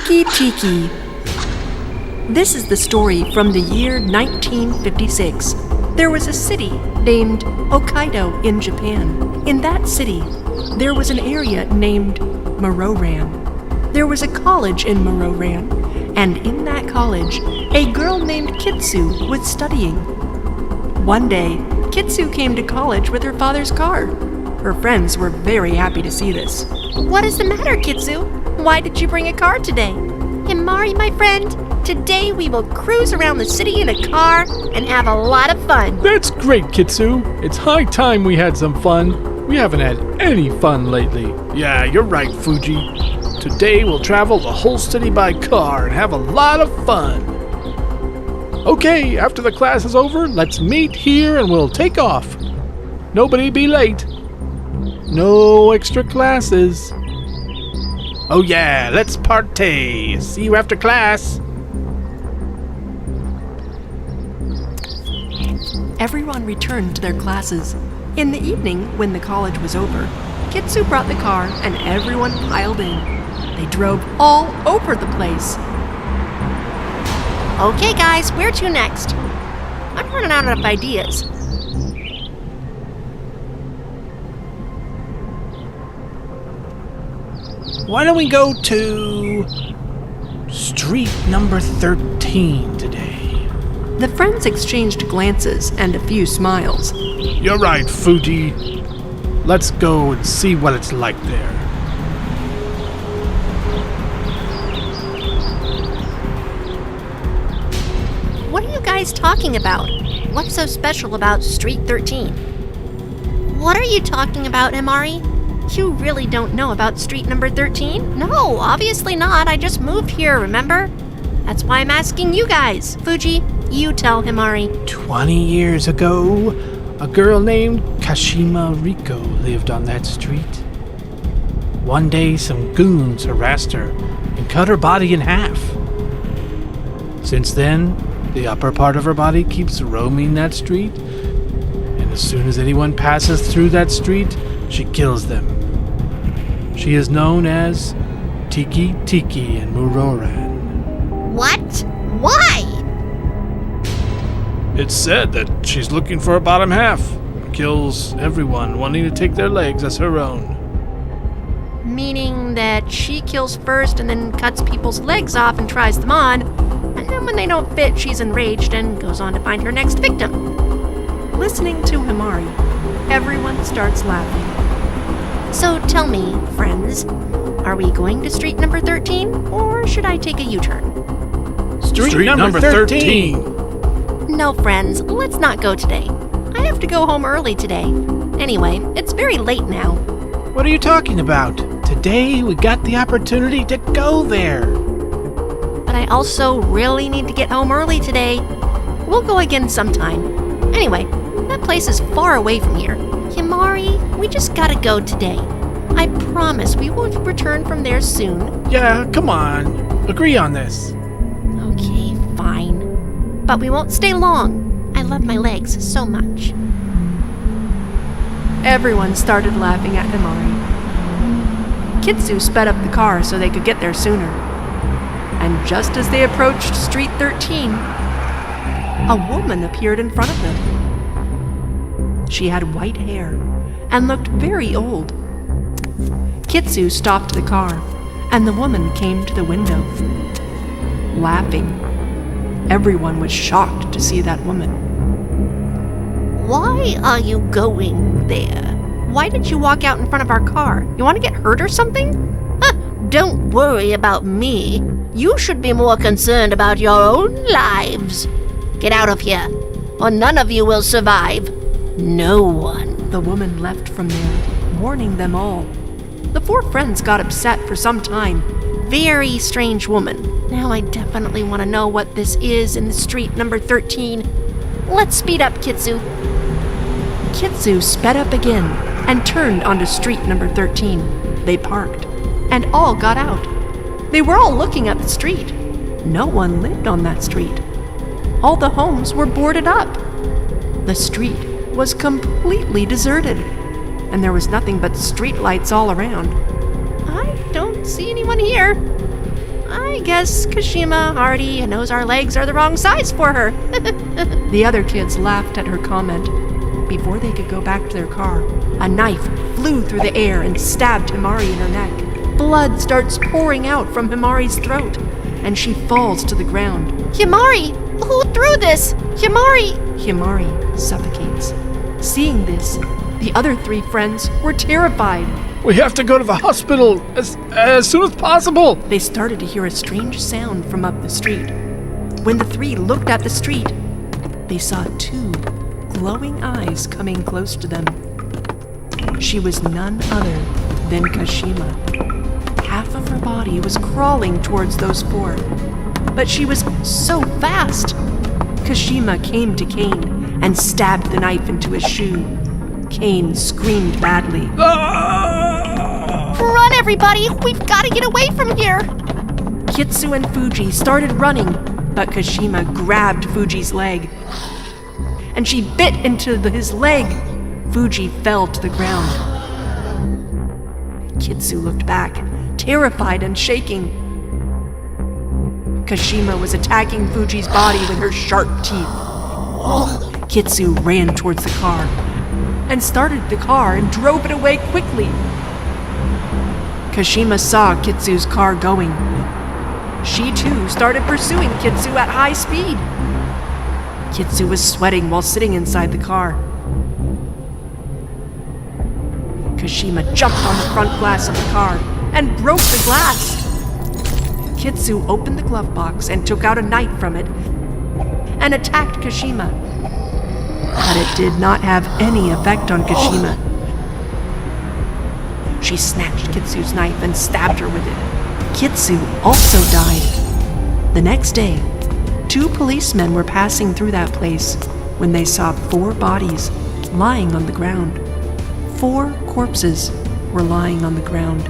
Tiki. This is the story from the year 1956. There was a city named Hokkaido in Japan. In that city, there was an area named Muroran. There was a college in Muroran, and in that college, a girl named Kitsu was studying. One day, Kitsu came to college with her father's car. Her friends were very happy to see this. What is the matter, Kitsu? Why did you bring a car today? Himari, my friend, today we will cruise around the city in a car and have a lot of fun. That's great, Kitsu. It's high time we had some fun. We haven't had any fun lately. Yeah, you're right, Fuji. Today we'll travel the whole city by car and have a lot of fun. Okay, after the class is over, let's meet here and we'll take off. Nobody be late. No extra classes. Oh yeah, let's partay. See you after class. Everyone returned to their classes. In the evening, when the college was over, Kitsu brought the car and everyone piled in. They drove all over the place. Okay, guys, where to next? I'm running out of ideas. Why don't we go to street number 13 today? The friends exchanged glances and a few smiles. You're right, Fuji. Let's go and see what it's like there. What are you guys talking about? What's so special about Street 13? What are you talking about, Himari? You really don't know about street number 13? No, obviously not. I just moved here, remember? That's why I'm asking you guys. Fuji, you tell Himari. 20 years ago, a girl named Kashima Riko lived on that street. One day, some goons harassed her and cut her body in half. Since then, the upper part of her body keeps roaming that street, and as soon as anyone passes through that street, she kills them. She is known as Tiki in Muroran. What? Why? It's said that she's looking for her bottom half. Kills everyone wanting to take their legs as her own. Meaning that she kills first and then cuts people's legs off and tries them on, and then when they don't fit, she's enraged and goes on to find her next victim. Listening to Himari, everyone starts laughing. So tell me, friends, are we going to street number 13, or should I take a U-turn? Street number 13. No, friends, let's not go today. I have to go home early today. Anyway, it's very late now. What are you talking about? Today we got the opportunity to go there. But I also really need to get home early today. We'll go again sometime. Anyway, that place is far away from here. Himari, we just gotta go today. I promise we will return from there soon. Yeah, come on. Agree on this. Okay, fine. But we won't stay long. I love my legs so much. Everyone started laughing at Himari. Kitsu sped up the car so they could get there sooner. And just as they approached Street 13, a woman appeared in front of them. She had white hair and looked very old. Kitsu stopped the car, and the woman came to the window, laughing. Everyone was shocked to see that woman. Why are you going there? Why did you walk out in front of our car? You want to get hurt or something? Don't worry about me. You should be more concerned about your own lives. Get out of here, or none of you will survive. No one. The woman left from there, warning them all. The four friends got upset for some time. Very strange woman. Now I definitely want to know what this is in the street number 13. Let's speed up, Kitsu. Kitsu sped up again and turned onto street number 13. They parked, and all got out. They were all looking at the street. No one lived on that street. All the homes were boarded up. The street was completely deserted, and there was nothing but street lights all around. I don't see anyone here. I guess Kashima already knows our legs are the wrong size for her. The other kids laughed at her comment. Before they could go back to their car, a knife flew through the air and stabbed Himari in her neck. Blood starts pouring out from Himari's throat, and she falls to the ground. Himari! Who threw this? Himari! Himari suffocates. Seeing this, the other three friends were terrified. We have to go to the hospital as soon as possible. They started to hear a strange sound from up the street. When the three looked at the street, they saw two glowing eyes coming close to them. She was none other than Kashima. Half of her body was crawling towards those four, but she was so fast. Kashima came to Kane and stabbed the knife into his shoe. Kane screamed badly. Run, everybody! We've got to get away from here! Kitsu and Fuji started running, but Kashima grabbed Fuji's leg, and she bit into his leg. Fuji fell to the ground. Kitsu looked back, terrified and shaking. Kashima was attacking Fuji's body with her sharp teeth. Kitsu ran towards the car and started the car and drove it away quickly. Kashima saw Kitsu's car going. She too started pursuing Kitsu at high speed. Kitsu was sweating while sitting inside the car. Kashima jumped on the front glass of the car and broke the glass. Kitsu opened the glove box and took out a knife from it and attacked Kashima. But it did not have any effect on Kashima. She snatched Kitsu's knife and stabbed her with it. Kitsu also died. The next day, 2 policemen were passing through that place when they saw 4 bodies lying on the ground. 4 corpses were lying on the ground,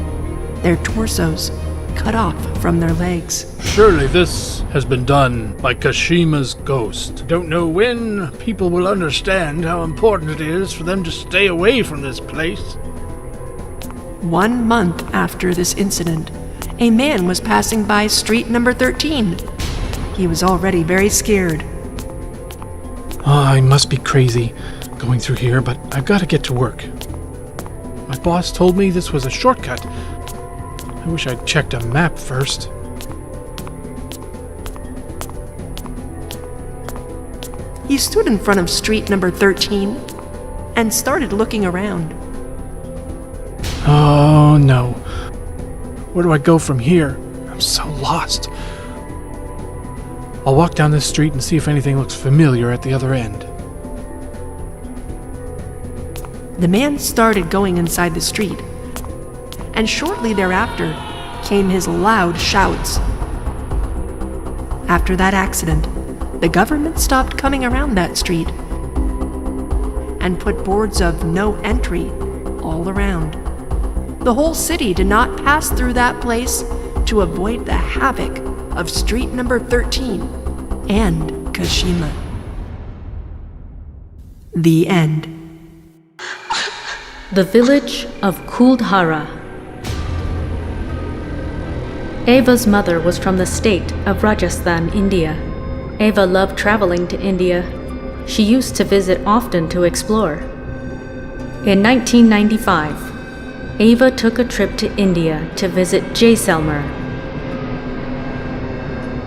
their torsos cut off from their legs. Surely this has been done by Kashima's ghost. Don't know when people will understand how important it is for them to stay away from this place. 1 month after this incident, a man was passing by street number 13. He was already very scared. I must be crazy going through here, but I've got to get to work. My boss told me this was a shortcut. I wish I'd checked a map first. He stood in front of street number 13 and started looking around. Oh no. Where do I go from here? I'm so lost. I'll walk down this street and see if anything looks familiar at the other end. The man started going inside the street, and shortly thereafter came his loud shouts. After that accident, the government stopped coming around that street and put boards of no entry all around. The whole city did not pass through that place to avoid the havoc of street number 13 and Kashima. The end. The village of Kuldhara. Ava's mother was from the state of Rajasthan, India. Ava loved traveling to India. She used to visit often to explore. In 1995, Ava took a trip to India to visit Jaisalmer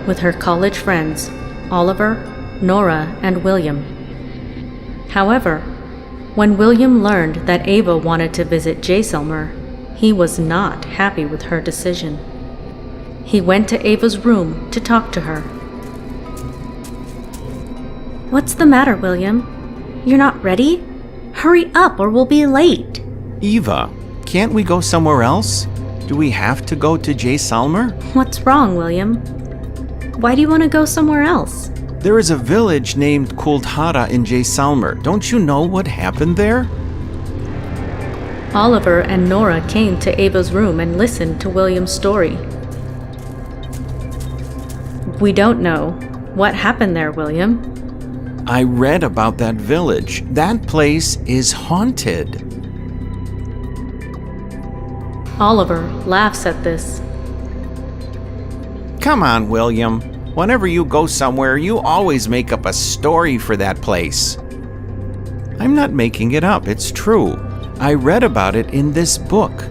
with her college friends, Oliver, Nora, and William. However, when William learned that Ava wanted to visit Jaisalmer, he was not happy with her decision. He went to Ava's room to talk to her. What's the matter, William? You're not ready? Hurry up or we'll be late. Eva, can't we go somewhere else? Do we have to go to Jaisalmer? What's wrong, William? Why do you want to go somewhere else? There is a village named Kuldhara in Jaisalmer. Don't you know what happened there? Oliver and Nora came to Ava's room and listened to William's story. We don't know. What happened there, William? I read about that village. That place is haunted. Oliver laughs at this. Come on, William. Whenever you go somewhere, you always make up a story for that place. I'm not making it up, it's true. I read about it in this book.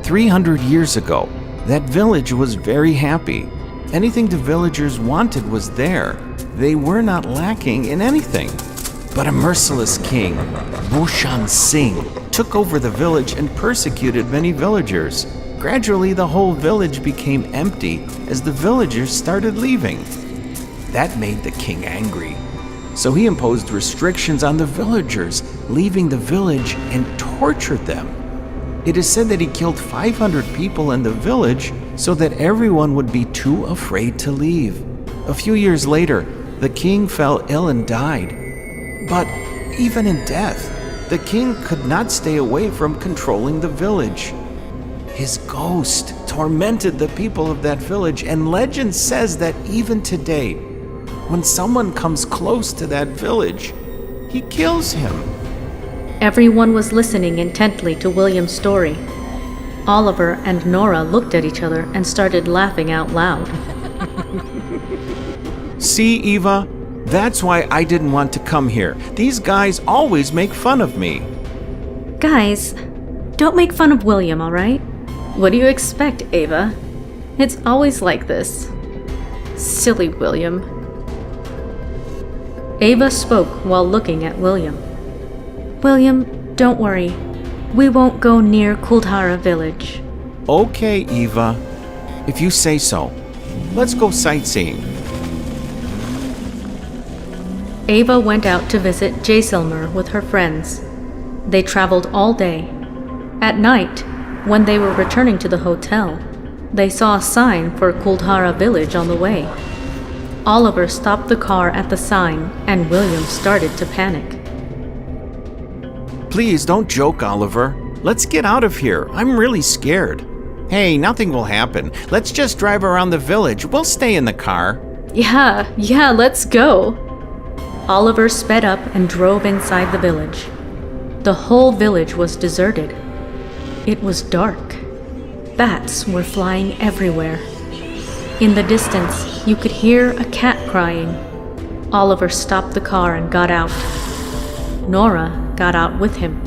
300 years ago, that village was very happy. Anything the villagers wanted was there. They were not lacking in anything. But a merciless king, Bhushan Singh, took over the village and persecuted many villagers. Gradually, the whole village became empty as the villagers started leaving. That made the king angry. So he imposed restrictions on the villagers, leaving the village and tortured them. It is said that he killed 500 people in the village so that everyone would be too afraid to leave. A few years later, the king fell ill and died. But even in death, the king could not stay away from controlling the village. His ghost tormented the people of that village, and legend says that even today, when someone comes close to that village, he kills him. Everyone was listening intently to William's story. Oliver and Nora looked at each other and started laughing out loud. See, Eva? That's why I didn't want to come here. These guys always make fun of me. Guys, don't make fun of William, all right? What do you expect, Ava? It's always like this. Silly William. Ava spoke while looking at William. William, don't worry. We won't go near Kuldhara village. Okay, Eva. If you say so. Let's go sightseeing. Ava went out to visit Jaisalmer with her friends. They traveled all day. At night, when they were returning to the hotel, they saw a sign for Kuldhara village on the way. Oliver stopped the car at the sign, and William started to panic. Please don't joke, Oliver. Let's get out of here. I'm really scared. Hey, nothing will happen. Let's just drive around the village. We'll stay in the car. Yeah, let's go. Oliver sped up and drove inside the village. The whole village was deserted. It was dark. Bats were flying everywhere. In the distance, you could hear a cat crying. Oliver stopped the car and got out. Nora got out with him.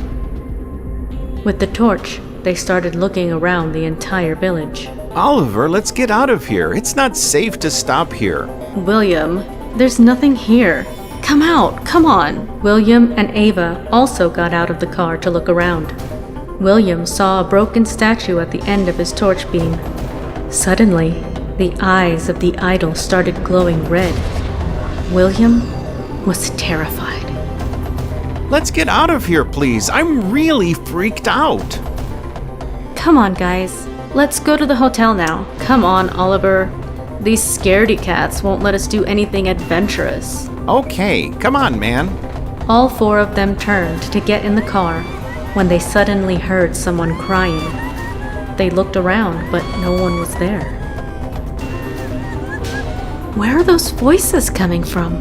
With the torch, they started looking around the entire village. Oliver, let's get out of here. It's not safe to stop here. William, there's nothing here. Come out, come on. William and Ava also got out of the car to look around. William saw a broken statue at the end of his torch beam. Suddenly, the eyes of the idol started glowing red. William was terrified. Let's get out of here, please. I'm really freaked out. Come on, guys. Let's go to the hotel now. Come on, Oliver. These scaredy cats won't let us do anything adventurous. Okay, come on, man. All four of them turned to get in the car when they suddenly heard someone crying. They looked around, but no one was there. Where are those voices coming from?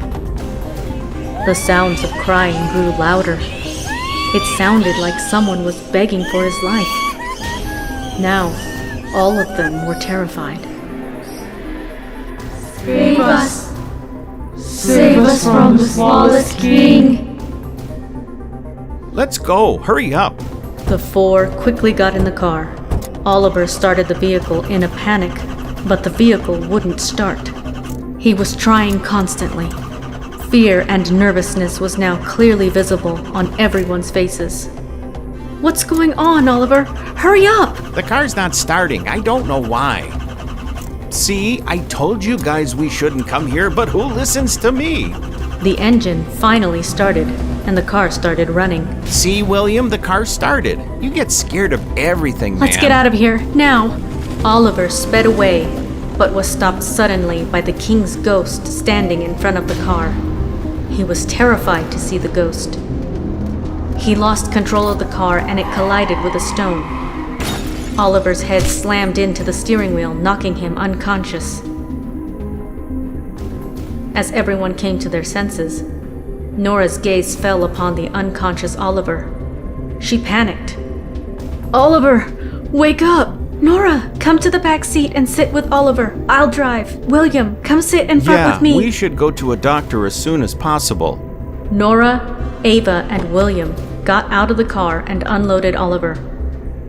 The sounds of crying grew louder. It sounded like someone was begging for his life. Now, all of them were terrified. Save us! Save us from the smallest king! Let's go. Hurry up. The four quickly got in the car. Oliver started the vehicle in a panic, but the vehicle wouldn't start. He was trying constantly. Fear and nervousness was now clearly visible on everyone's faces. What's going on, Oliver? Hurry up! The car's not starting. I don't know why. See, I told you guys we shouldn't come here, but who listens to me? The engine finally started, and the car started running. See, William, the car started. You get scared of everything, man. Let's get out of here, now! Oliver sped away, but was stopped suddenly by the king's ghost standing in front of the car. He was terrified to see the ghost. He lost control of the car and it collided with a stone. Oliver's head slammed into the steering wheel, knocking him unconscious. As everyone came to their senses, Nora's gaze fell upon the unconscious Oliver. She panicked. Oliver, wake up! Nora, come to the back seat and sit with Oliver. I'll drive. William, come sit in front with me. We should go to a doctor as soon as possible. Nora, Ava, and William got out of the car and unloaded Oliver.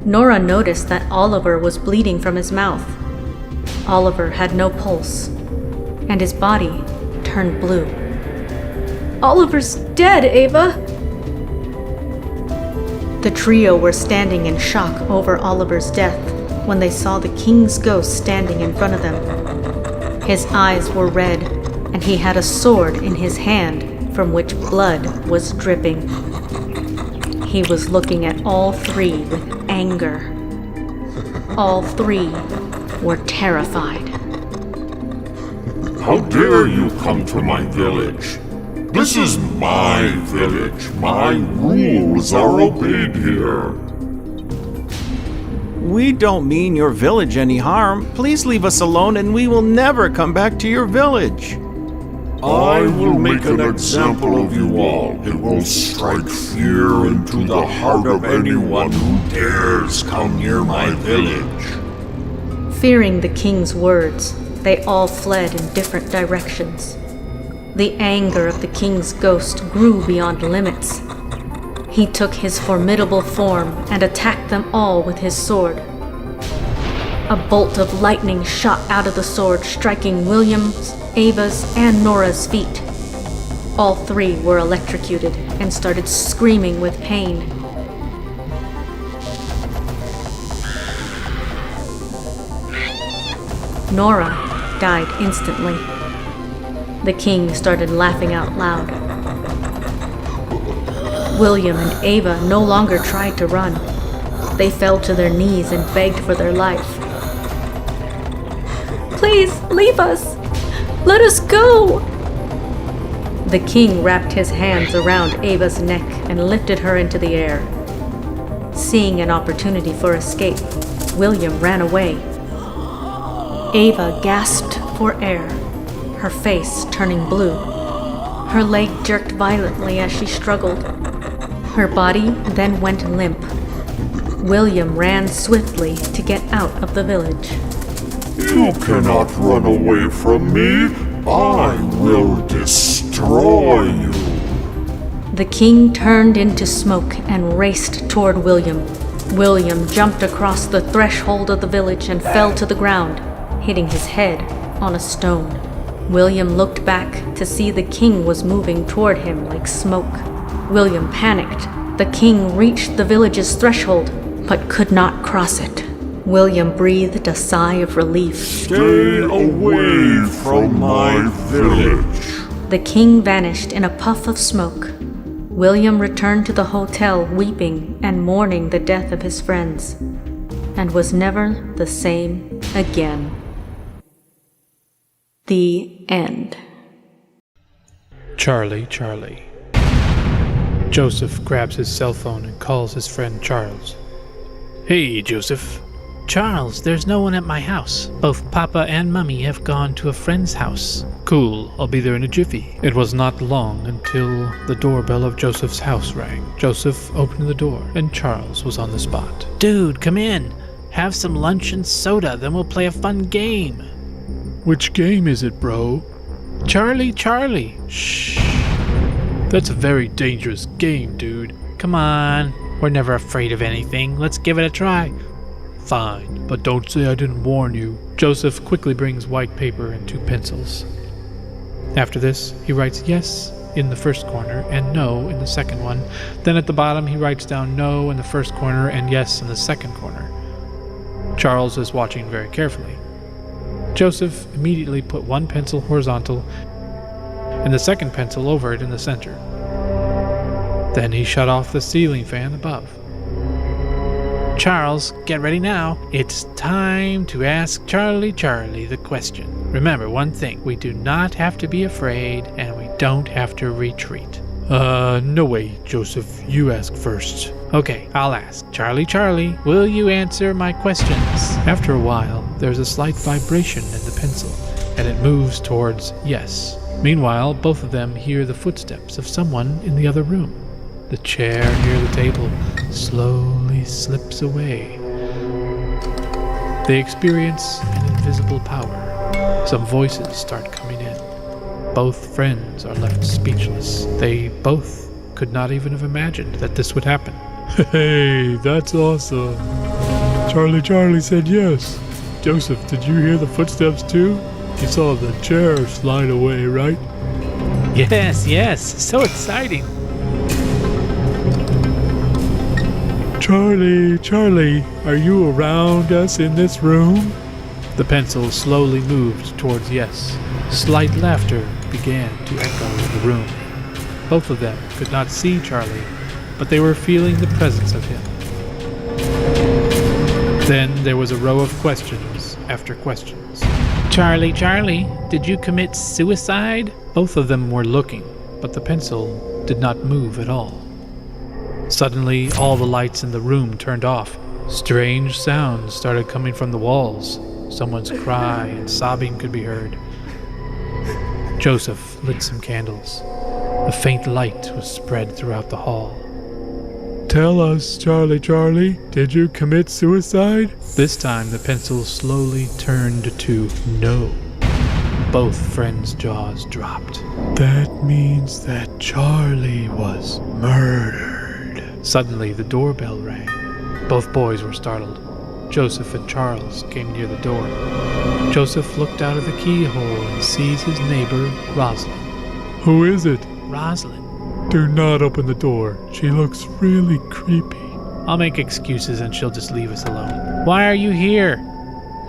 Nora noticed that Oliver was bleeding from his mouth. Oliver had no pulse, and his body turned blue. Oliver's dead, Ava. The trio were standing in shock over Oliver's death when they saw the king's ghost standing in front of them. His eyes were red, and he had a sword in his hand from which blood was dripping. He was looking at all three with anger. All three were terrified. How dare you come to my village? This is my village. My rules are obeyed here. We don't mean your village any harm. Please leave us alone and we will never come back to your village. I will make an example of you all. It will strike fear into the heart of anyone who dares come near my village. Fearing the king's words, they all fled in different directions. The anger of the king's ghost grew beyond limits. He took his formidable form and attacked them all with his sword. A bolt of lightning shot out of the sword, striking William's, Ava's, and Nora's feet. All three were electrocuted and started screaming with pain. Nora died instantly. The king started laughing out loud. William and Ava no longer tried to run. They fell to their knees and begged for their life. Please, leave us. Let us go. The king wrapped his hands around Ava's neck and lifted her into the air. Seeing an opportunity for escape, William ran away. Ava gasped for air, her face turning blue. Her leg jerked violently as she struggled. Her body then went limp. William ran swiftly to get out of the village. You cannot run away from me. I will destroy you. The king turned into smoke and raced toward William. William jumped across the threshold of the village and fell to the ground, hitting his head on a stone. William looked back to see the king was moving toward him like smoke. William panicked. The king reached the village's threshold, but could not cross it. William breathed a sigh of relief. Stay away from my village. The king vanished in a puff of smoke. William returned to the hotel weeping and mourning the death of his friends, and was never the same again. The end. Charlie. Joseph grabs his cell phone and calls his friend Charles. Hey, Joseph. Charles, there's no one at my house. Both Papa and Mummy have gone to a friend's house. Cool, I'll be there in a jiffy. It was not long until the doorbell of Joseph's house rang. Joseph opened the door, and Charles was on the spot. Dude, come in. Have some lunch and soda, then we'll play a fun game. Which game is it, bro? Charlie. Shh. That's a very dangerous game, dude. Come on. We're never afraid of anything. Let's give it a try. Fine, but don't say I didn't warn you. Joseph quickly brings white paper and 2 pencils. After this, he writes yes in the first corner and no in the second one. Then at the bottom, he writes down no in the first corner and yes in the second corner. Charles is watching very carefully. Joseph immediately put 1 pencil horizontal and the second pencil over it in the center. Then he shut off the ceiling fan above. Charles, get ready now. It's time to ask Charlie the question. Remember one thing, we do not have to be afraid and we don't have to retreat. No way, Joseph. You ask first. Okay, I'll ask. Charlie, will you answer my questions? After a while, there's a slight vibration in the pencil, and it moves towards yes. Meanwhile, both of them hear the footsteps of someone in the other room. The chair near the table slowly slips away. They experience an invisible power. Some voices start coming in. Both friends are left speechless. They both could not even have imagined that this would happen. Hey, that's awesome. Charlie said yes. Joseph, did you hear the footsteps too? You saw the chair slide away, right? Yes, so exciting. Charlie, are you around us in this room? The pencil slowly moved towards yes. Slight laughter began to echo in the room. Both of them could not see Charlie, but they were feeling the presence of him. Then there was a row of questions after questions. Charlie, did you commit suicide? Both of them were looking, but the pencil did not move at all. Suddenly, all the lights in the room turned off. Strange sounds started coming from the walls. Someone's cry and sobbing could be heard. Joseph lit some candles. A faint light was spread throughout the hall. Tell us, Charlie, did you commit suicide? This time the pencil slowly turned to no. Both friends' jaws dropped. That means that Charlie was murdered. Suddenly the doorbell rang. Both boys were startled. Joseph and Charles came near the door. Joseph looked out of the keyhole and sees his neighbor, Rosalind. Who is it? Rosalind. Do not open the door. She looks really creepy. I'll make excuses and she'll just leave us alone. Why are you here?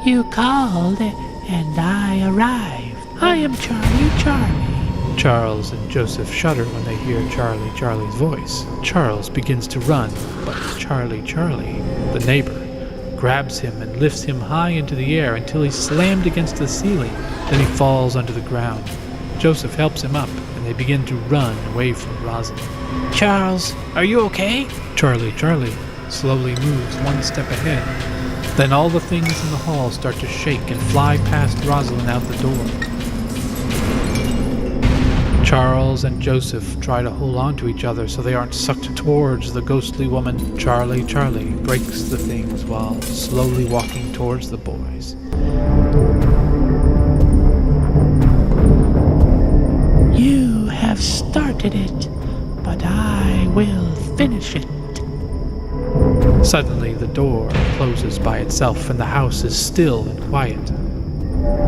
You called and I arrived. I am Charlie. Charles and Joseph shudder when they hear Charlie's voice. Charles begins to run, but Charlie, the neighbor, grabs him and lifts him high into the air until he's slammed against the ceiling. Then he falls onto the ground. Joseph helps him up, and they begin to run away from Rosalind. Charles, are you okay? Charlie slowly moves one step ahead. Then all the things in the hall start to shake and fly past Rosalind out the door. Charles and Joseph try to hold on to each other so they aren't sucked towards the ghostly woman. Charlie breaks the things while slowly walking towards the boys. You have started it, but I will finish it. Suddenly the door closes by itself and the house is still and quiet.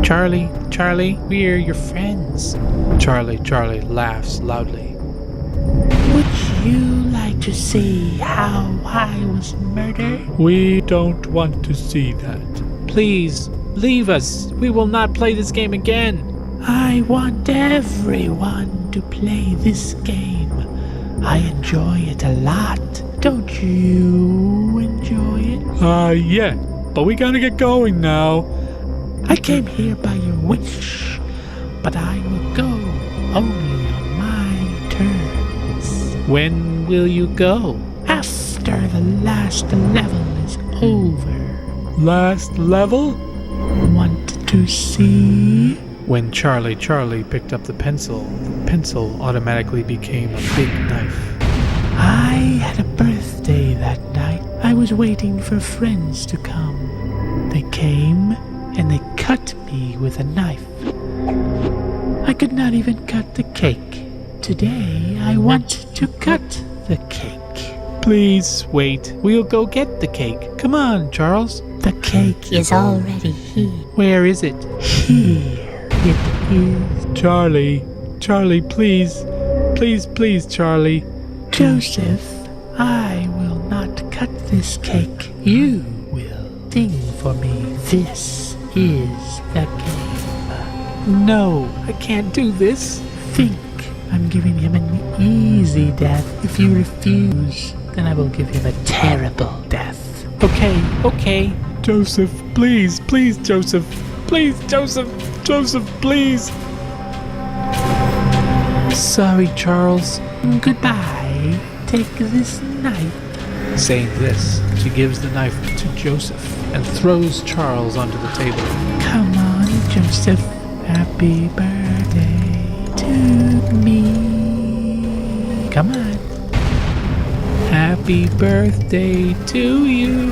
Charlie, we're your friends. Charlie laughs loudly. Would you like to see how I was murdered? We don't want to see that. Please, leave us. We will not play this game again. I want everyone to play this game. I enjoy it a lot. Don't you enjoy it? Yeah, but we gotta get going now. I came here by your wish, but I will go only on my terms. When will you go? After the last level is over. Last level? Want to see? When Charlie picked up the pencil automatically became a big knife. I had a birthday that night. I was waiting for friends to come. They came and they cut me with a knife. I could not even cut the cake. Today, I want to cut the cake. Please wait. We'll go get the cake. Come on, Charles. The cake is already here. Where is it? Here it is. Charlie, please. Please, Charlie. Joseph, I will not cut this cake. You will sing for me. This is the game. No, I can't do this. Think. I'm giving him an easy death. If you refuse, then I will give him a terrible death. Okay. Joseph, please, Joseph. Please, Joseph, please. Sorry, Charles. Goodbye. Take this knife. Saying this, she gives the knife to Joseph and throws Charles onto the table. Come on, Joseph. Happy birthday to me. Come on. Happy birthday to you.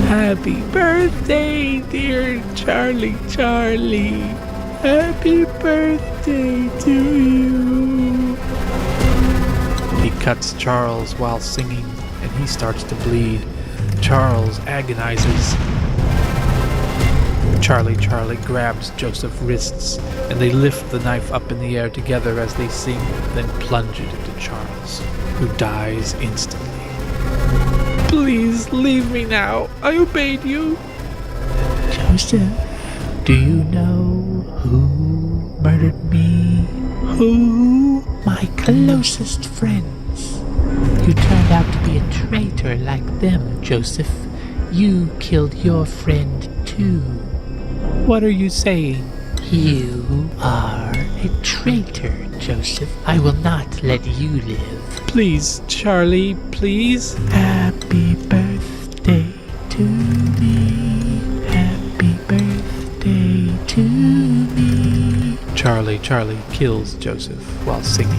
Happy birthday, dear Charlie. Happy birthday to you. He cuts Charles while singing, and he starts to bleed. Charles agonizes. Charlie grabs Joseph's wrists, and they lift the knife up in the air together as they sing, then plunge it into Charles, who dies instantly. Please leave me now. I obeyed you. Joseph, do you know who murdered me? Who? My closest friends. You turned out to be a traitor like them, Joseph. You killed your friend too. What are you saying? You are a traitor, Joseph. I will not let you live. Please, Charlie, please. Happy birthday to me. Happy birthday to me. Charlie kills Joseph while singing.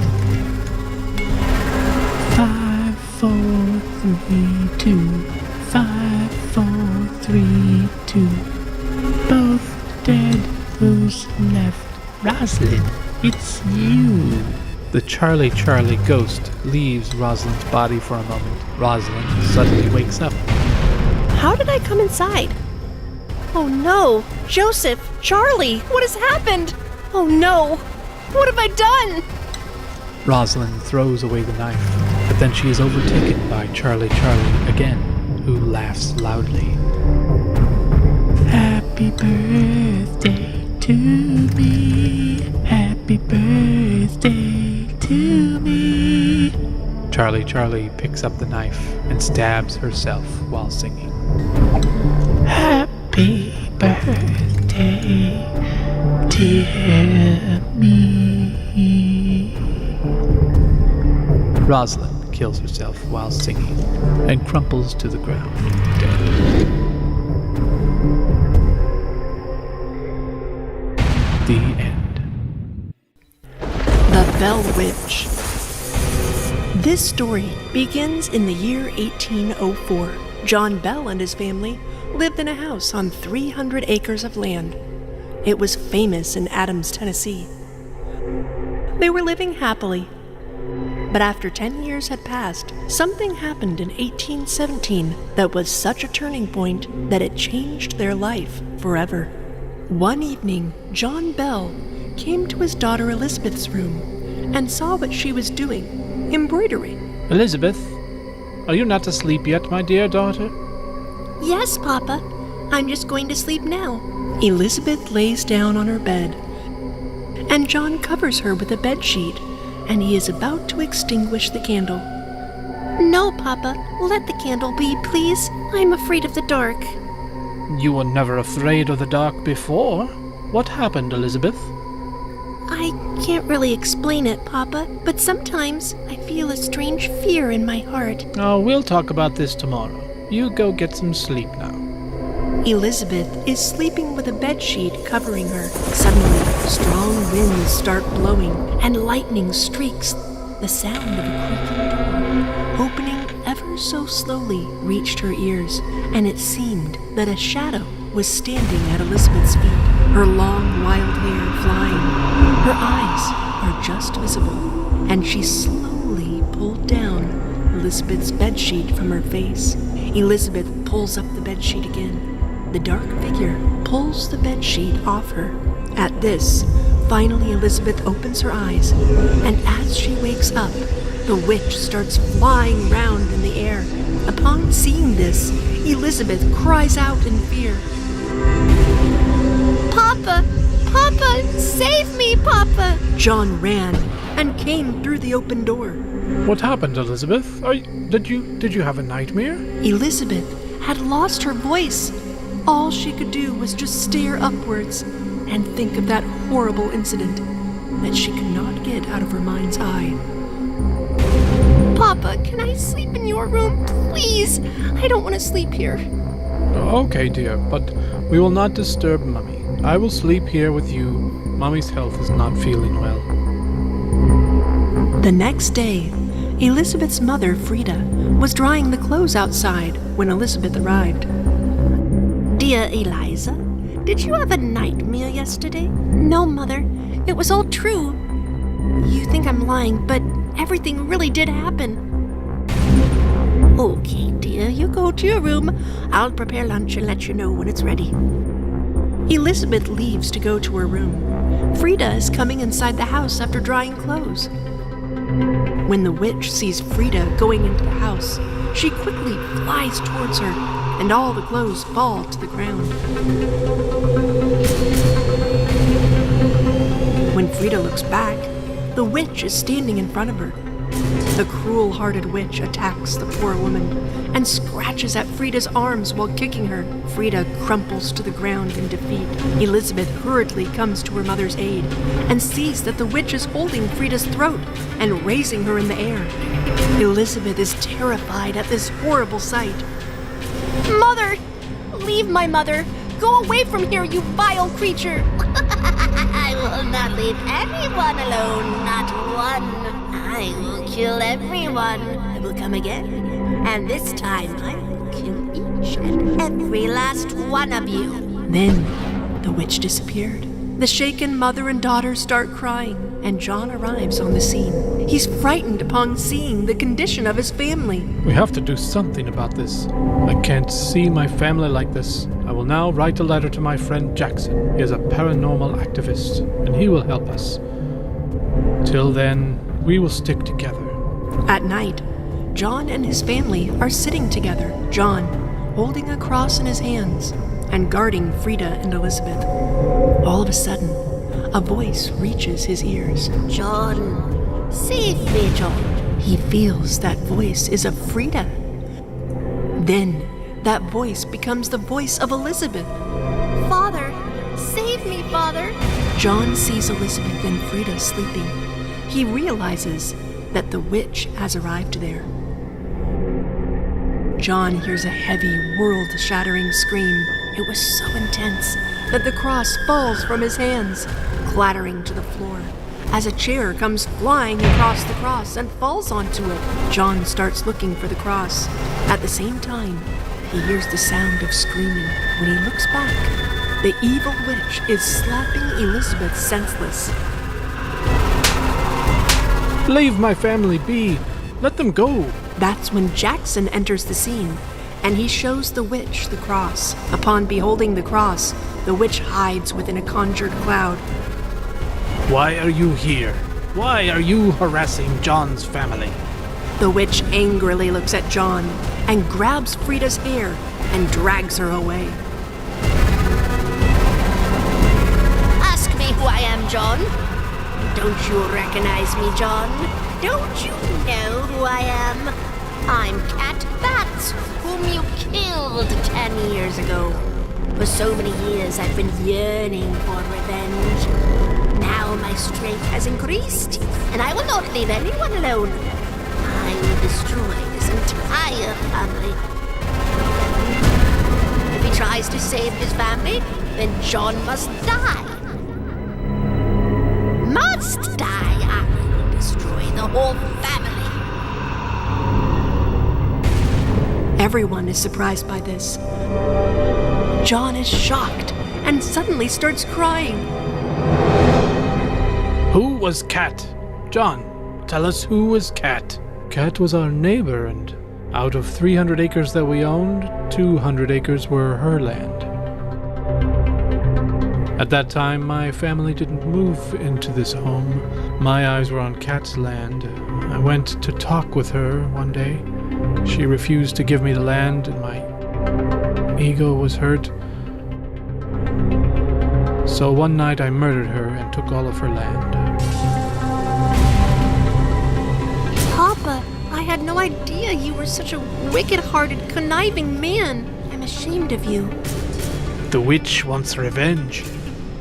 5, 4, 3, 2. 5, 4, 3, 2. Both dead. Who's left? Rosalind, it's you. The Charlie ghost leaves Rosalind's body for a moment. Rosalind suddenly wakes up. How did I come inside? Oh no! Joseph! Charlie! What has happened? Oh no! What have I done? Rosalind throws away the knife, but then she is overtaken by Charlie again, who laughs loudly. Happy birthday to me. Happy birthday to me. Charlie picks up the knife and stabs herself while singing. Happy birthday, dear me. Rosalind kills herself while singing and crumples to the ground, dead. The end. The Bell Witch. This story begins in the year 1804. John Bell and his family lived in a house on 300 acres of land. It was famous in Adams, Tennessee. They were living happily. But after 10 years had passed, something happened in 1817 that was such a turning point that it changed their life forever. One evening, John Bell came to his daughter Elizabeth's room and saw what she was doing, embroidering. Elizabeth, are you not asleep yet, my dear daughter? Yes, Papa. I'm just going to sleep now. Elizabeth lays down on her bed, and John covers her with a bedsheet, and he is about to extinguish the candle. No, Papa. Let the candle be, please. I'm afraid of the dark. You were never afraid of the dark before. What happened, Elizabeth? I can't really explain it, Papa, but sometimes I feel a strange fear in my heart. Oh, we'll talk about this tomorrow. You go get some sleep now. Elizabeth is sleeping with a bedsheet covering her. Suddenly, strong winds start blowing, and lightning streaks. The sound of a creaking door, opening ever so slowly, reached her ears, and it seemed that a shadow was standing at Elizabeth's feet, her long, wild hair flying. Her eyes are just visible, and she slowly pulled down Elizabeth's bedsheet from her face. Elizabeth pulls up the bedsheet again. The dark figure pulls the bedsheet off her. At this, finally Elizabeth opens her eyes, and as she wakes up, the witch starts flying round in the air. Upon seeing this, Elizabeth cries out in fear. Papa! Papa! Save me, Papa! John ran and came through the open door. What happened, Elizabeth? Did you have a nightmare? Elizabeth had lost her voice. All she could do was just stare upwards and think of that horrible incident that she could not get out of her mind's eye. Papa, can I sleep in your room, please? I don't want to sleep here. Okay, dear, but we will not disturb Mummy. I will sleep here with you. Mummy's health is not feeling well. The next day, Elizabeth's mother, Frida, was drying the clothes outside when Elizabeth arrived. Dear Eliza, did you have a nightmare yesterday? No, Mother. It was all true. You think I'm lying, but everything really did happen. Okay, dear, you go to your room. I'll prepare lunch and let you know when it's ready. Elizabeth leaves to go to her room. Frida is coming inside the house after drying clothes. When the witch sees Frida going into the house, she quickly flies towards her, and all the clothes fall to the ground. When Frida looks back, the witch is standing in front of her. The cruel-hearted witch attacks the poor woman and scratches at Frida's arms while kicking her. Frida crumples to the ground in defeat. Elizabeth hurriedly comes to her mother's aid and sees that the witch is holding Frida's throat and raising her in the air. Elizabeth is terrified at this horrible sight. Mother! Leave my mother! Go away from here, you vile creature! I will not leave anyone alone, not one. I will kill everyone. I will come again, and this time I will kill each and every last one of you. Then the witch disappeared. The shaken mother and daughter start crying, and John arrives on the scene. He's frightened upon seeing the condition of his family. We have to do something about this. I can't see my family like this. I will now write a letter to my friend Jackson. He is a paranormal activist, and he will help us. Till then, we will stick together. At night, John and his family are sitting together, John holding a cross in his hands and guarding Frida and Elizabeth. All of a sudden, a voice reaches his ears. John, save me, John. He feels that voice is of Frida. Then, that voice becomes the voice of Elizabeth. Father, save me, Father. John sees Elizabeth and Frida sleeping. He realizes that the witch has arrived there. John hears a heavy, world-shattering scream. It was so intense that the cross falls from his hands, clattering to the floor. As a chair comes flying across the cross and falls onto it, John starts looking for the cross. At the same time, he hears the sound of screaming. When he looks back, the evil witch is slapping Elizabeth senseless. Leave my family be. Let them go. That's when Jackson enters the scene, and he shows the witch the cross. Upon beholding the cross, the witch hides within a conjured cloud. Why are you here? Why are you harassing John's family? The witch angrily looks at John and grabs Frida's hair and drags her away. Ask me who I am, John. Don't you recognize me, John? Don't you know who I am? I'm Cat Bats, whom you killed 10 years ago. For so many years I've been yearning for revenge. Now my strength has increased, and I will not leave anyone alone. I will destroy this entire family. If he tries to save his family, then John must die. Must die. I will destroy the whole family. Everyone is surprised by this. John is shocked and suddenly starts crying. Who was Cat? John, tell us who was Cat. Cat was our neighbor, and out of 300 acres that we owned, 200 acres were her land. At that time, my family didn't move into this home. My eyes were on Cat's land. I went to talk with her one day. She refused to give me the land, and my ego was hurt. So one night I murdered her and took all of her land. Papa, I had no idea you were such a wicked-hearted, conniving man. I'm ashamed of you. The witch wants revenge.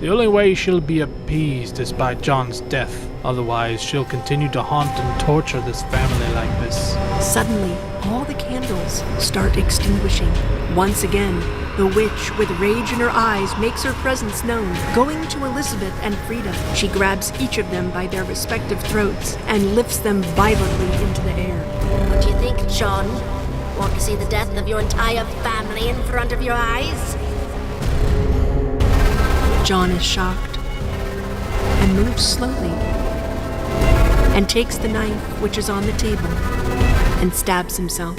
The only way she'll be appeased is by John's death. Otherwise, she'll continue to haunt and torture this family like this. Suddenly, all the candles start extinguishing. Once again, the witch, with rage in her eyes, makes her presence known. Going to Elizabeth and Frida, she grabs each of them by their respective throats and lifts them violently into the air. What do you think, John? Want to see the death of your entire family in front of your eyes? John is shocked and moves slowly and takes the knife which is on the table and stabs himself.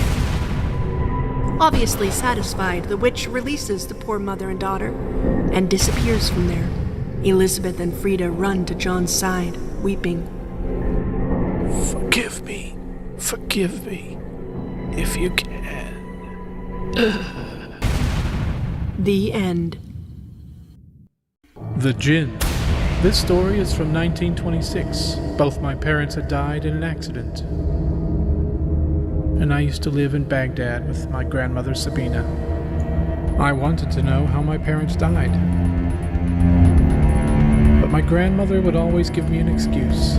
Obviously satisfied, the witch releases the poor mother and daughter and disappears from there. Elizabeth and Frida run to John's side, weeping. Forgive me, if you can. The end. The Jinn. This story is from 1926. Both my parents had died in an accident. And I used to live in Baghdad with my grandmother Sabina. I wanted to know how my parents died. But my grandmother would always give me an excuse.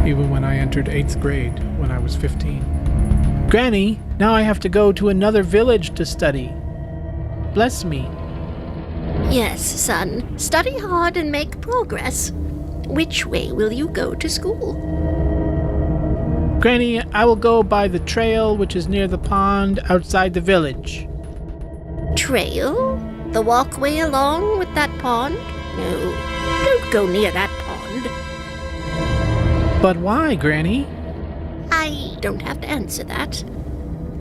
Even when I entered 8th grade, when I was 15. Granny, now I have to go to another village to study. Bless me. Yes, son. Study hard and make progress. Which way will you go to school? Granny, I will go by the trail which is near the pond outside the village. Trail? The walkway along with that pond? No, don't go near that pond. But why, Granny? I don't have to answer that.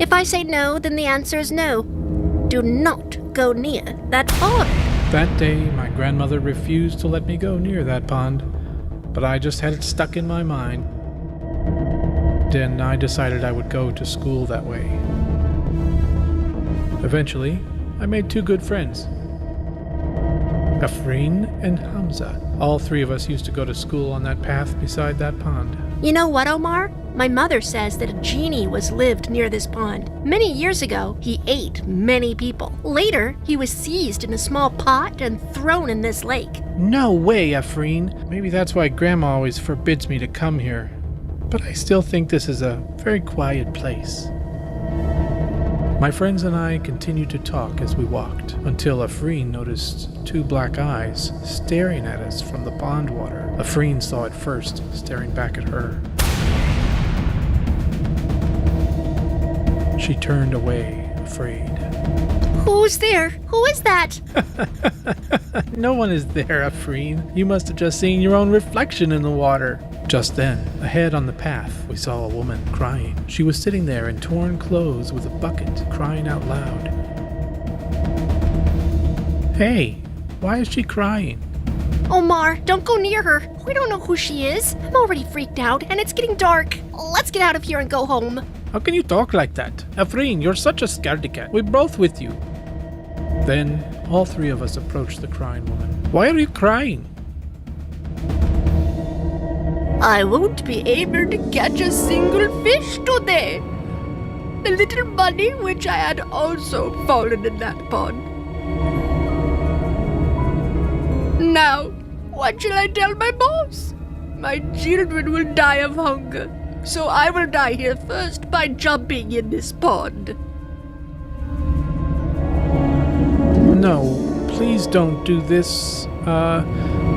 If I say no, then the answer is no. Do not go near that pond. That day, my grandmother refused to let me go near that pond, but I just had it stuck in my mind. Then I decided I would go to school that way. Eventually, I made 2 good friends, Afreen and Hamza. All 3 of us used to go to school on that path beside that pond. You know what, Omar? My mother says that a genie lived near this pond. Many years ago, he ate many people. Later, he was seized in a small pot and thrown in this lake. No way, Afreen. Maybe that's why Grandma always forbids me to come here. But I still think this is a very quiet place. My friends and I continued to talk as we walked, until Afreen noticed 2 black eyes staring at us from the pond water. Afreen saw it first, staring back at her. She turned away, afraid. Who's there? Who is that? No one is there, Afreen. You must have just seen your own reflection in the water. Just then, ahead on the path, we saw a woman crying. She was sitting there in torn clothes with a bucket, crying out loud. Hey, why is she crying? Omar, don't go near her. We don't know who she is. I'm already freaked out, and it's getting dark. Let's get out of here and go home. How can you talk like that? Afreen, you're such a scaredy cat. We're both with you. Then, all 3 of us approached the crying woman. Why are you crying? I won't be able to catch a single fish today. The little bunny which I had also fallen in that pond. Now, what shall I tell my boss? My children will die of hunger, so I will die here first by jumping in this pond. No, please don't do this.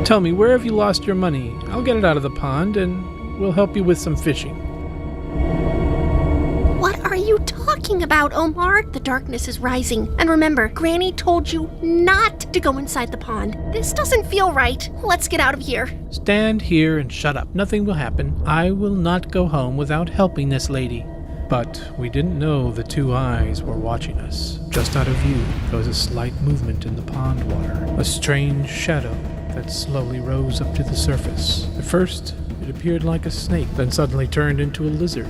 Tell me, where have you lost your money? I'll get it out of the pond and we'll help you with some fishing. What are you talking about, Omar? The darkness is rising. And remember, Granny told you not to go inside the pond. This doesn't feel right. Let's get out of here. Stand here and shut up. Nothing will happen. I will not go home without helping this lady. But we didn't know the 2 eyes were watching us. Just out of view, there was a slight movement in the pond water. A strange shadow that slowly rose up to the surface. At first, it appeared like a snake, then suddenly turned into a lizard.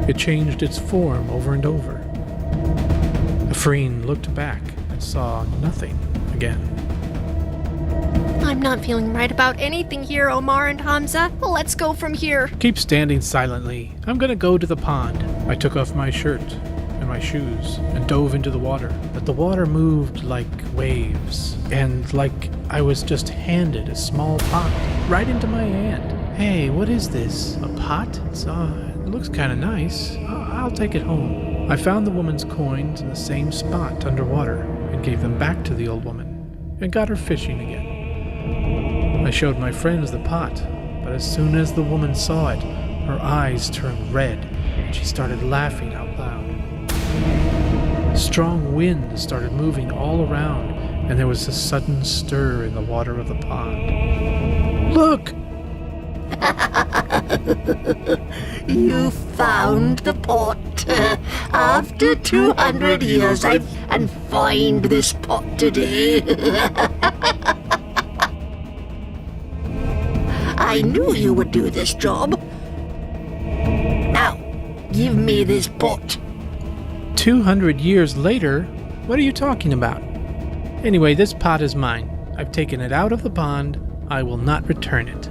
It changed its form over and over. Afreen looked back and saw nothing again. I'm not feeling right about anything here, Omar and Hamza. Let's go from here. Keep standing silently. I'm gonna go to the pond. I took off my shirt and my shoes and dove into the water. But the water moved like waves, and like I was just handed a small pot right into my hand. Hey, what is this? A pot? It looks kind of nice. I'll take it home. I found the woman's coins in the same spot underwater and gave them back to the old woman and got her fishing again. I showed my friends the pot, but as soon as the woman saw it, her eyes turned red and she started laughing out loud. Strong winds started moving all around, and there was a sudden stir in the water of the pond. Look! You found the pot. After 200 years, and find this pot today. I knew you would do this job. Now, give me this pot. 200 years later? What are you talking about? Anyway, this pot is mine. I've taken it out of the pond. I will not return it.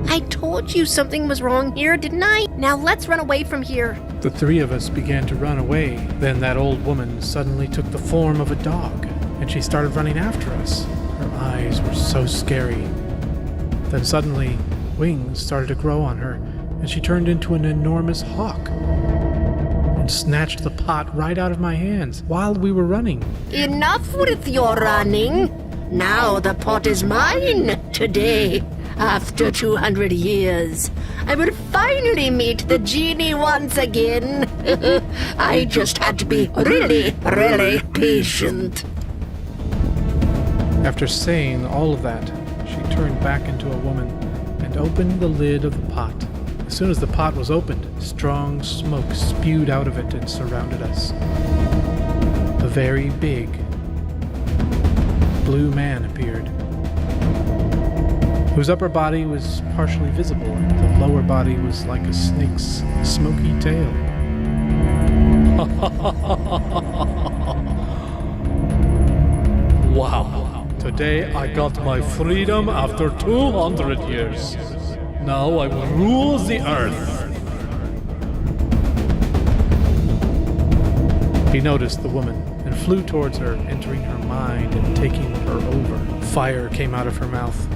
I told you something was wrong here, didn't I? Now let's run away from here. The three of us began to run away. Then that old woman suddenly took the form of a dog, and she started running after us. Her eyes were so scary. Then suddenly, wings started to grow on her, and she turned into an enormous hawk and snatched the pot right out of my hands while we were running. Enough with your running. Now the pot is mine today. After 200 years, I will finally meet the genie once again. I just had to be really, really patient. After saying all of that, she turned back into a woman and opened the lid of the pot. As soon as the pot was opened, strong smoke spewed out of it and surrounded us. A very big blue man appeared, whose upper body was partially visible and the lower body was like a snake's smoky tail. Wow. Today I got my freedom after 200 years. Now I will rule the earth. He noticed the woman and flew towards her, entering her mind and taking her over. Fire came out of her mouth.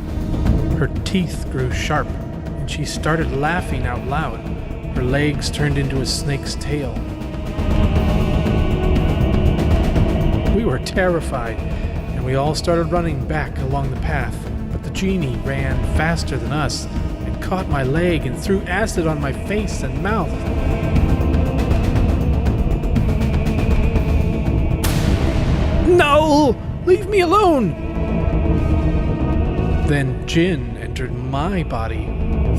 Her teeth grew sharp, and she started laughing out loud. Her legs turned into a snake's tail. We were terrified, and we all started running back along the path. But the genie ran faster than us and caught my leg and threw acid on my face and mouth. No! Leave me alone! Then Jinn entered my body.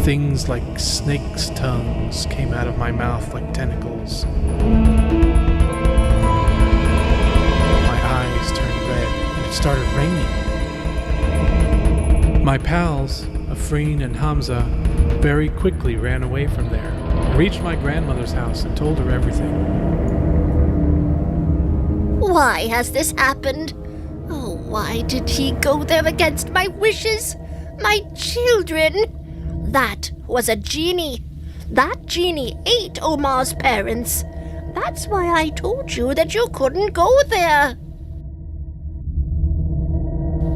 Things like snakes' tongues came out of my mouth like tentacles. My eyes turned red and it started raining. My pals, Afreen and Hamza, very quickly ran away from there and reached my grandmother's house and told her everything. Why has this happened? Oh, why did he go there against my wishes? My children! That was a genie. That genie ate Omar's parents. That's why I told you that you couldn't go there.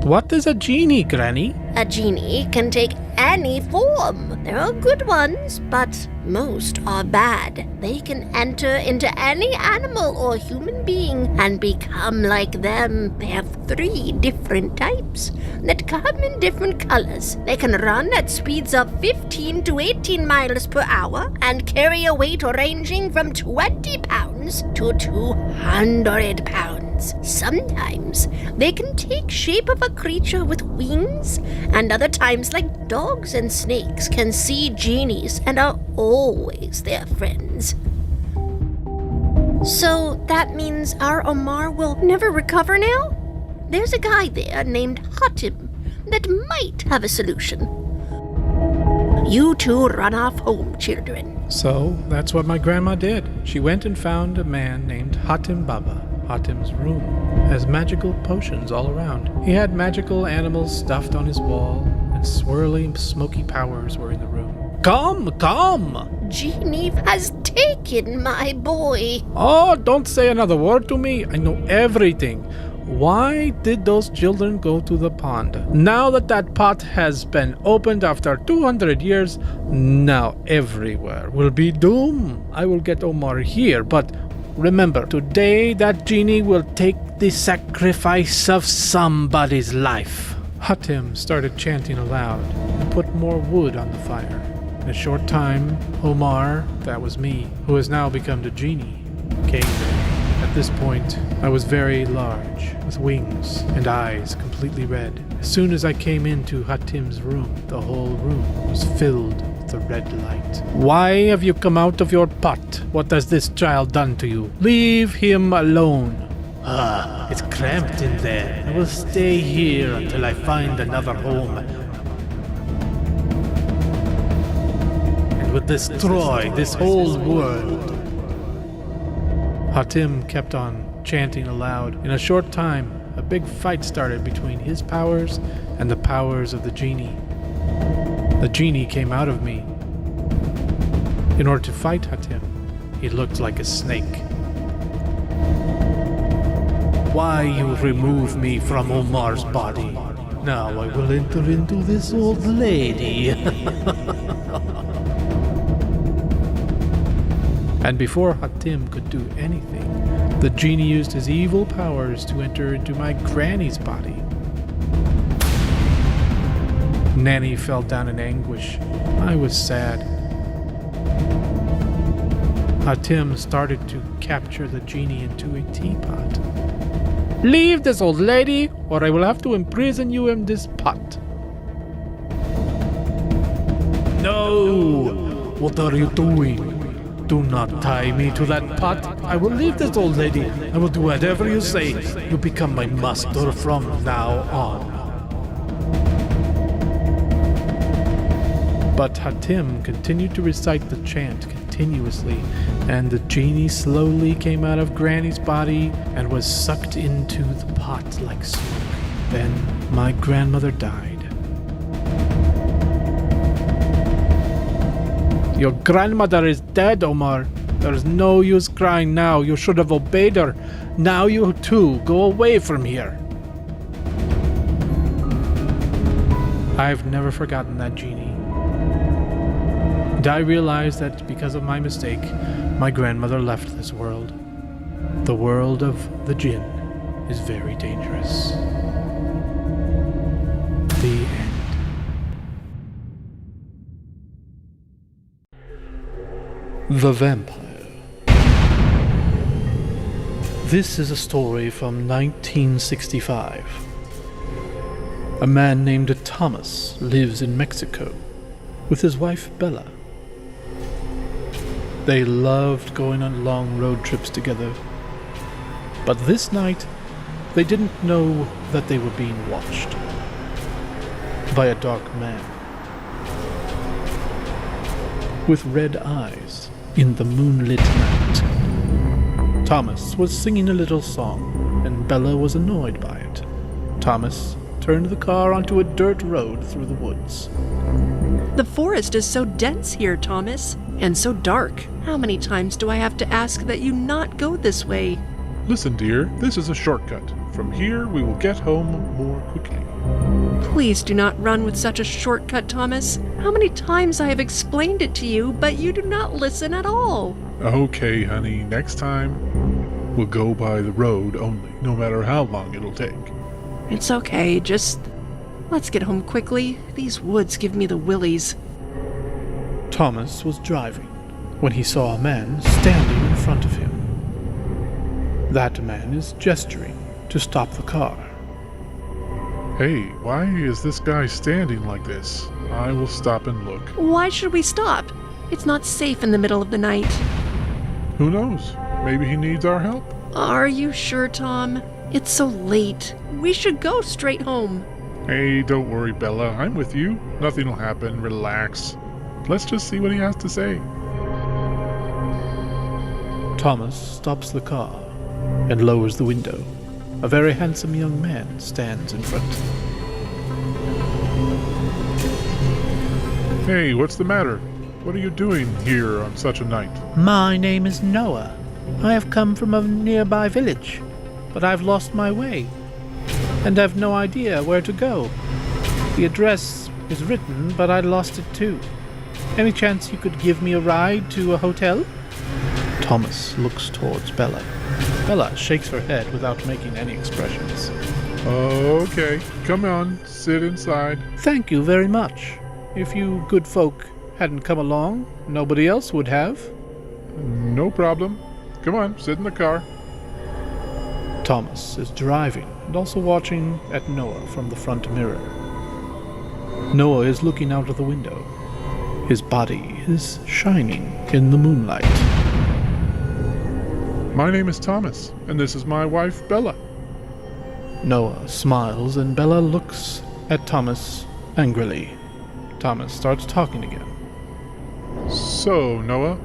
What is a genie, Granny? A genie can take any form. There are good ones, but most are bad. They can enter into any animal or human being and become like them. They have 3 different types that come in different colors. They can run at speeds of 15 to 18 miles per hour and carry a weight ranging from 20 pounds to 200 pounds. Sometimes they can take shape of a creature with wings, and other times, like dogs and snakes, can see genies and are always their friends. So that means our Omar will never recover now? There's a guy there named Hatim that might have a solution. You two run off home, children. So that's what my grandma did. She went and found a man named Hatim Baba. Hatim's room has magical potions all around. He had magical animals stuffed on his wall, and swirling smoky powers were in the room. Come! Genie has taken my boy. Oh, don't say another word to me. I know everything. Why did those children go to the pond? Now that pot has been opened after 200 years, now everywhere will be doom. I will get Omar here, but remember, today that genie will take the sacrifice of somebody's life. Hatim started chanting aloud and put more wood on the fire. In a short time, Omar, that was me, who has now become the genie, came there. At this point, I was very large, with wings and eyes completely red. As soon as I came into Hatim's room, the whole room was filled with the red light. Why have you come out of your pot? What has this child done to you? Leave him alone. It's cramped in there. I will stay here until I find another home. And will destroy this whole world. Hatim kept on chanting aloud. In a short time, a big fight started between his powers and the powers of the genie. The genie came out of me. In order to fight Hatim, he looked like a snake. Why you remove me from Omar's body? Now I will enter into this old lady. And before Hatim could do anything, the genie used his evil powers to enter into my granny's body. Nanny fell down in anguish. I was sad. Hatim started to capture the genie into a teapot. Leave this old lady, or I will have to imprison you in this pot. No! What are you doing? Do not tie me to that pot. I will leave this old lady. I will do whatever you say. You become my master from now on. But Hatim continued to recite the chant continuously, and the genie slowly came out of Granny's body and was sucked into the pot like smoke. Then my grandmother died. Your grandmother is dead, Omar. There is no use crying now. You should have obeyed her. Now you too, go away from here. I've never forgotten that genie. And I realized that because of my mistake, my grandmother left this world. The world of the jinn is very dangerous. The end. The Vampire. This is a story from 1965. A man named Thomas lives in Mexico with his wife Bella. They loved going on long road trips together. But this night, they didn't know that they were being watched by a dark man with red eyes in the moonlit night. Thomas was singing a little song, and Bella was annoyed by it. Thomas turned the car onto a dirt road through the woods. The forest is so dense here, Thomas, and so dark. How many times do I have to ask that you not go this way? Listen, dear, this is a shortcut. From here, we will get home more quickly. Please do not run with such a shortcut, Thomas. How many times I have explained it to you, but you do not listen at all. Okay, honey, next time, we'll go by the road only, no matter how long it'll take. It's okay, just let's get home quickly. These woods give me the willies. Thomas was driving when he saw a man standing in front of him. That man is gesturing to stop the car. Hey, why is this guy standing like this? I will stop and look. Why should we stop? It's not safe in the middle of the night. Who knows? Maybe he needs our help? Are you sure, Tom? It's so late. We should go straight home. Hey, don't worry, Bella. I'm with you. Nothing will happen. Relax. Let's just see what he has to say. Thomas stops the car and lowers the window. A very handsome young man stands in front. Hey, what's the matter? What are you doing here on such a night? My name is Noah. I have come from a nearby village. but I've lost my way, and I've no idea where to go. The address is written, but I lost it too. Any chance you could give me a ride to a hotel? Thomas looks towards Bella. Bella shakes her head without making any expressions. Okay, come on, sit inside. Thank you very much. If you good folk hadn't come along, nobody else would have. No problem. Come on, sit in the car. Thomas is driving and also watching at Noah from the front mirror. Noah is looking out of the window. His body is shining in the moonlight. My name is Thomas, and this is my wife, Bella. Noah smiles and Bella looks at Thomas angrily. Thomas starts talking again. So, Noah,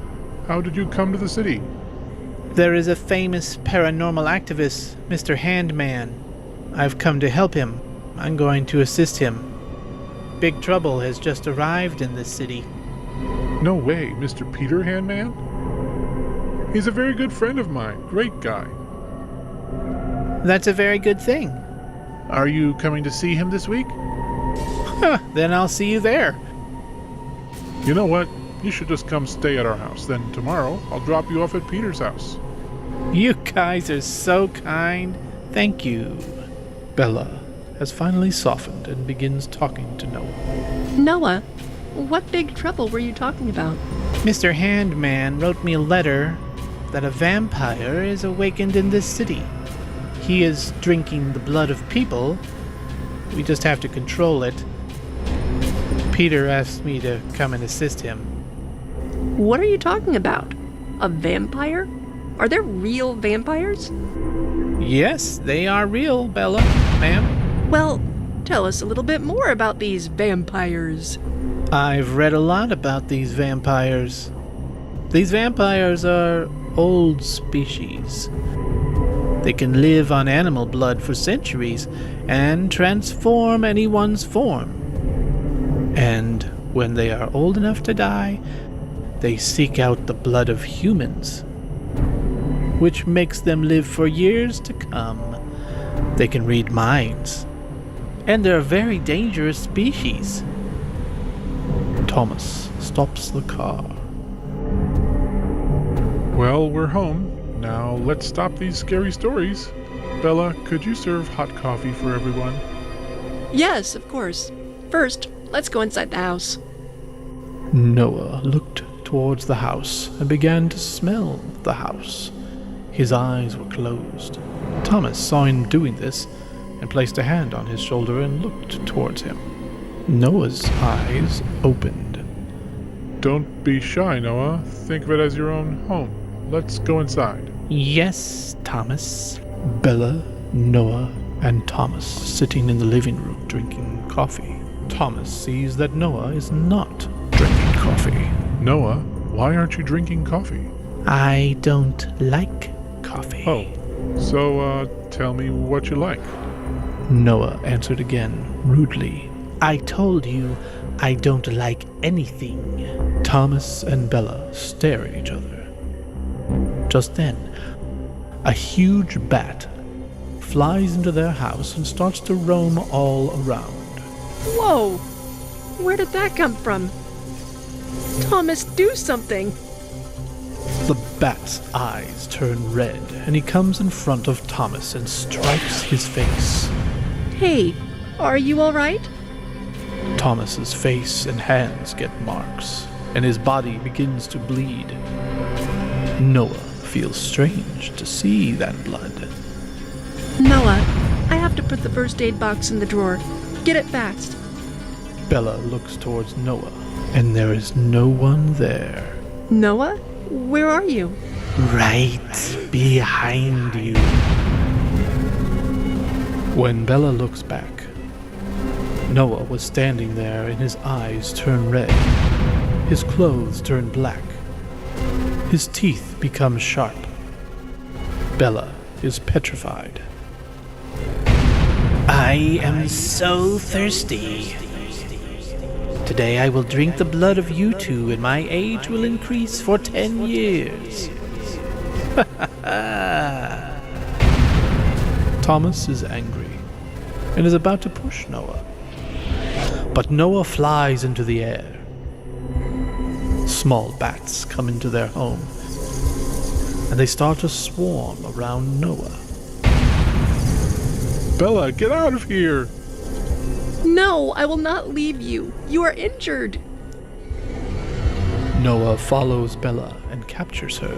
how did you come to the city? There is a famous paranormal activist, Mr. Handman. I've come to help him. I'm going to assist him. Big trouble has just arrived in this city. No way, Mr. Peter Handman? He's a very good friend of mine. Great guy. That's a very good thing. Are you coming to see him this week? Then I'll see you there. You know what? You should just come stay at our house. Then tomorrow, I'll drop you off at Peter's house. You guys are so kind. Thank you. Bella has finally softened and begins talking to Noah. Noah, what big trouble were you talking about? Mr. Handman wrote me a letter that a vampire is awakened in this city. He is drinking the blood of people. We just have to control it. Peter asked me to come and assist him. What are you talking about? A vampire? Are there real vampires? Yes, they are real, Bella, ma'am. Well, tell us a little bit more about these vampires. I've read a lot about these vampires. These vampires are old species. They can live on animal blood for centuries and transform anyone's form. And when they are old enough to die, they seek out the blood of humans, which makes them live for years to come. They can read minds, and they're a very dangerous species. Thomas stops the car. Well, we're home. Now let's stop these scary stories. Bella, could you serve hot coffee for everyone? Yes, of course. First, let's go inside the house. Noah looked towards the house and began to smell the house. His eyes were closed. Thomas saw him doing this and placed a hand on his shoulder and looked towards him. Noah's eyes opened. Don't be shy, Noah. Think of it as your own home. Let's go inside. Yes, Thomas. Bella, Noah, and Thomas sitting in the living room drinking coffee. Thomas sees that Noah is not drinking coffee. Noah, why aren't you drinking coffee? I don't like coffee. Oh, so tell me what you like. Noah answered again, rudely. I told you I don't like anything. Thomas and Bella stare at each other. Just then, a huge bat flies into their house and starts to roam all around. Whoa! Where did that come from? Thomas, do something! The bat's eyes turn red, and he comes in front of Thomas and strikes his face. Hey, are you all right? Thomas's face and hands get marks, and his body begins to bleed. Noah feels strange to see that blood. Noah, I have to put the first aid box in the drawer. Get it fast. Bella looks towards Noah, and there is no one there. Noah, where are you? Right behind you. When Bella looks back, Noah was standing there and his eyes turn red. His clothes turn black. His teeth become sharp. Bella is petrified. I am so thirsty. Today I will drink the blood of you two, and my age will increase for 10 years. Thomas is angry and is about to push Noah. But Noah flies into the air. Small bats come into their home, and they start to swarm around Noah. Bella, get out of here! No, I will not leave you. You are injured. Noah follows Bella and captures her.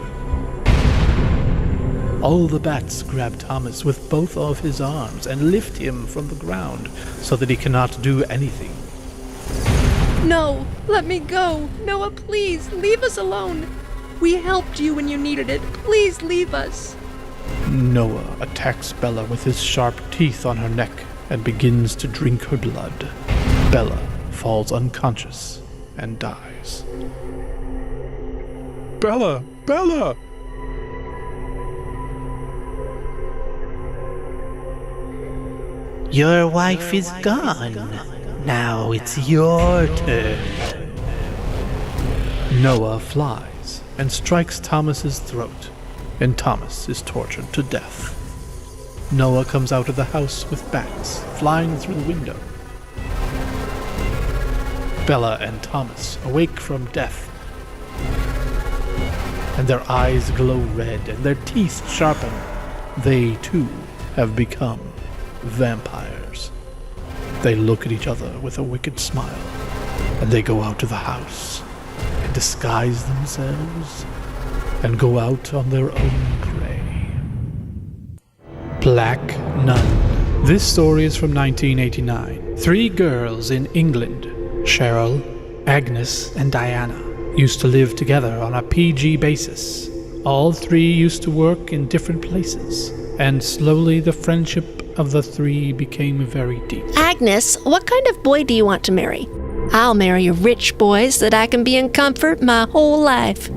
All the bats grab Thomas with both of his arms and lift him from the ground so that he cannot do anything. No, let me go. Noah, please, leave us alone. We helped you when you needed it. Please leave us. Noah attacks Bella with his sharp teeth on her neck and begins to drink her blood. Bella falls unconscious and dies. Bella! Bella! Your wife is gone. Now it's your turn. Noah flies and strikes Thomas's throat, and Thomas is tortured to death. Noah comes out of the house with bats flying through the window. Bella and Thomas awake from death, and their eyes glow red and their teeth sharpen. They, too, have become vampires. They look at each other with a wicked smile, and they go out to the house and disguise themselves and go out on their own prey. Black Nun. This story is from 1989. 3 girls in England, Cheryl, Agnes, and Diana, used to live together on a PG basis. All 3 used to work in different places, and slowly the friendship of the 3 became very deep. Agnes, what kind of boy do you want to marry? I'll marry a rich boy so that I can be in comfort my whole life.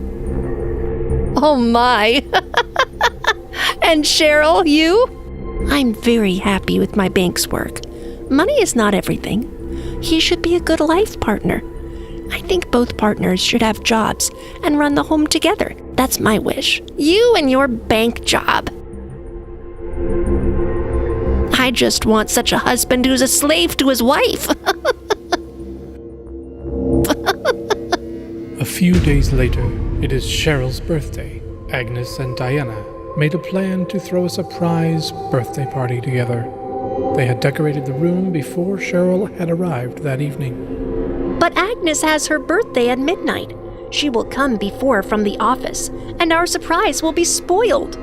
Oh my! And Cheryl, you? I'm very happy with my bank's work. Money is not everything. He should be a good life partner. I think both partners should have jobs and run the home together. That's my wish. You and your bank job. I just want such a husband who's a slave to his wife. A few days later, it is Cheryl's birthday. Agnes and Diana made a plan to throw a surprise birthday party together. They had decorated the room before Cheryl had arrived that evening. But Agnes has her birthday at midnight. She will come before from the office, and our surprise will be spoiled.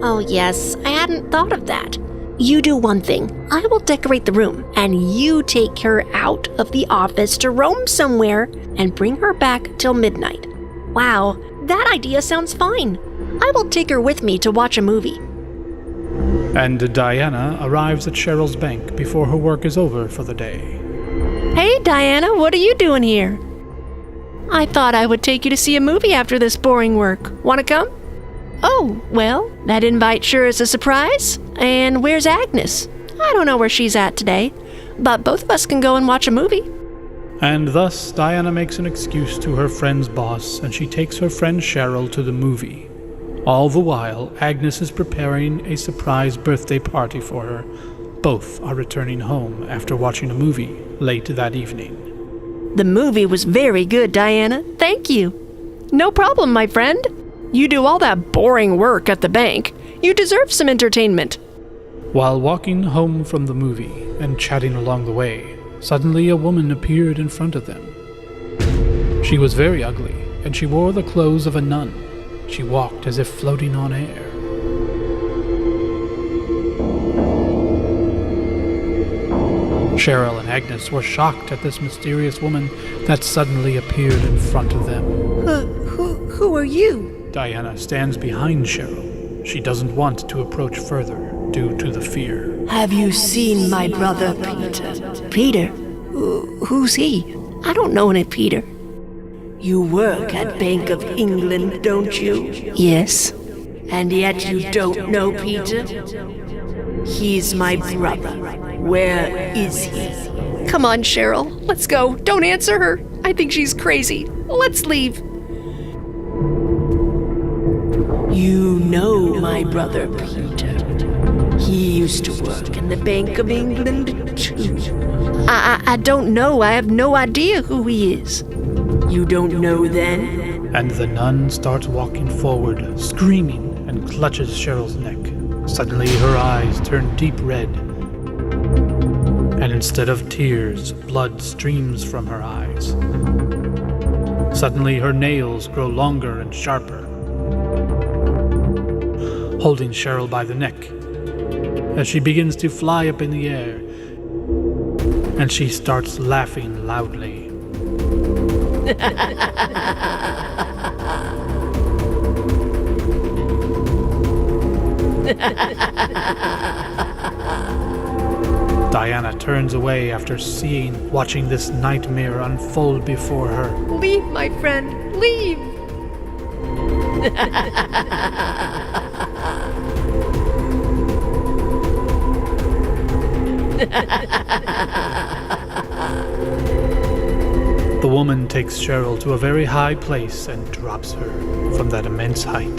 Oh yes, I hadn't thought of that. You do one thing. I will decorate the room, and you take her out of the office to roam somewhere and bring her back till midnight. Wow, that idea sounds fine. I will take her with me to watch a movie. And Diana arrives at Cheryl's bank before her work is over for the day. Hey Diana, what are you doing here? I thought I would take you to see a movie after this boring work. Want to come? Oh, well, that invite sure is a surprise. And where's Agnes? I don't know where she's at today, but both of us can go and watch a movie. And thus, Diana makes an excuse to her friend's boss, and she takes her friend Cheryl to the movie. All the while, Agnes is preparing a surprise birthday party for her. Both are returning home after watching a movie late that evening. The movie was very good, Diana. Thank you. No problem, my friend. You do all that boring work at the bank. You deserve some entertainment. While walking home from the movie and chatting along the way, suddenly a woman appeared in front of them. She was very ugly, and she wore the clothes of a nun. She walked as if floating on air. Cheryl and Agnes were shocked at this mysterious woman that suddenly appeared in front of them. Who are you? Diana stands behind Cheryl. She doesn't want to approach further due to the fear. Have you seen my brother Peter? Peter? Who's he? I don't know any Peter. You work at Bank of England, don't you? Yes. And yet you don't know Peter? He's my brother. Where is he? Come on, Cheryl. Let's go. Don't answer her. I think she's crazy. Let's leave. You know my brother Peter. He used to work in the Bank of England, too. I don't know. I have no idea who he is. You don't know then? And the nun starts walking forward, screaming, and clutches Cheryl's neck. Suddenly, her eyes turn deep red. And instead of tears, blood streams from her eyes. Suddenly, her nails grow longer and sharper, holding Cheryl by the neck as she begins to fly up in the air, and she starts laughing loudly. Diana turns away after watching this nightmare unfold before her. Leave, my friend, leave! The woman takes Cheryl to a very high place and drops her from that immense height.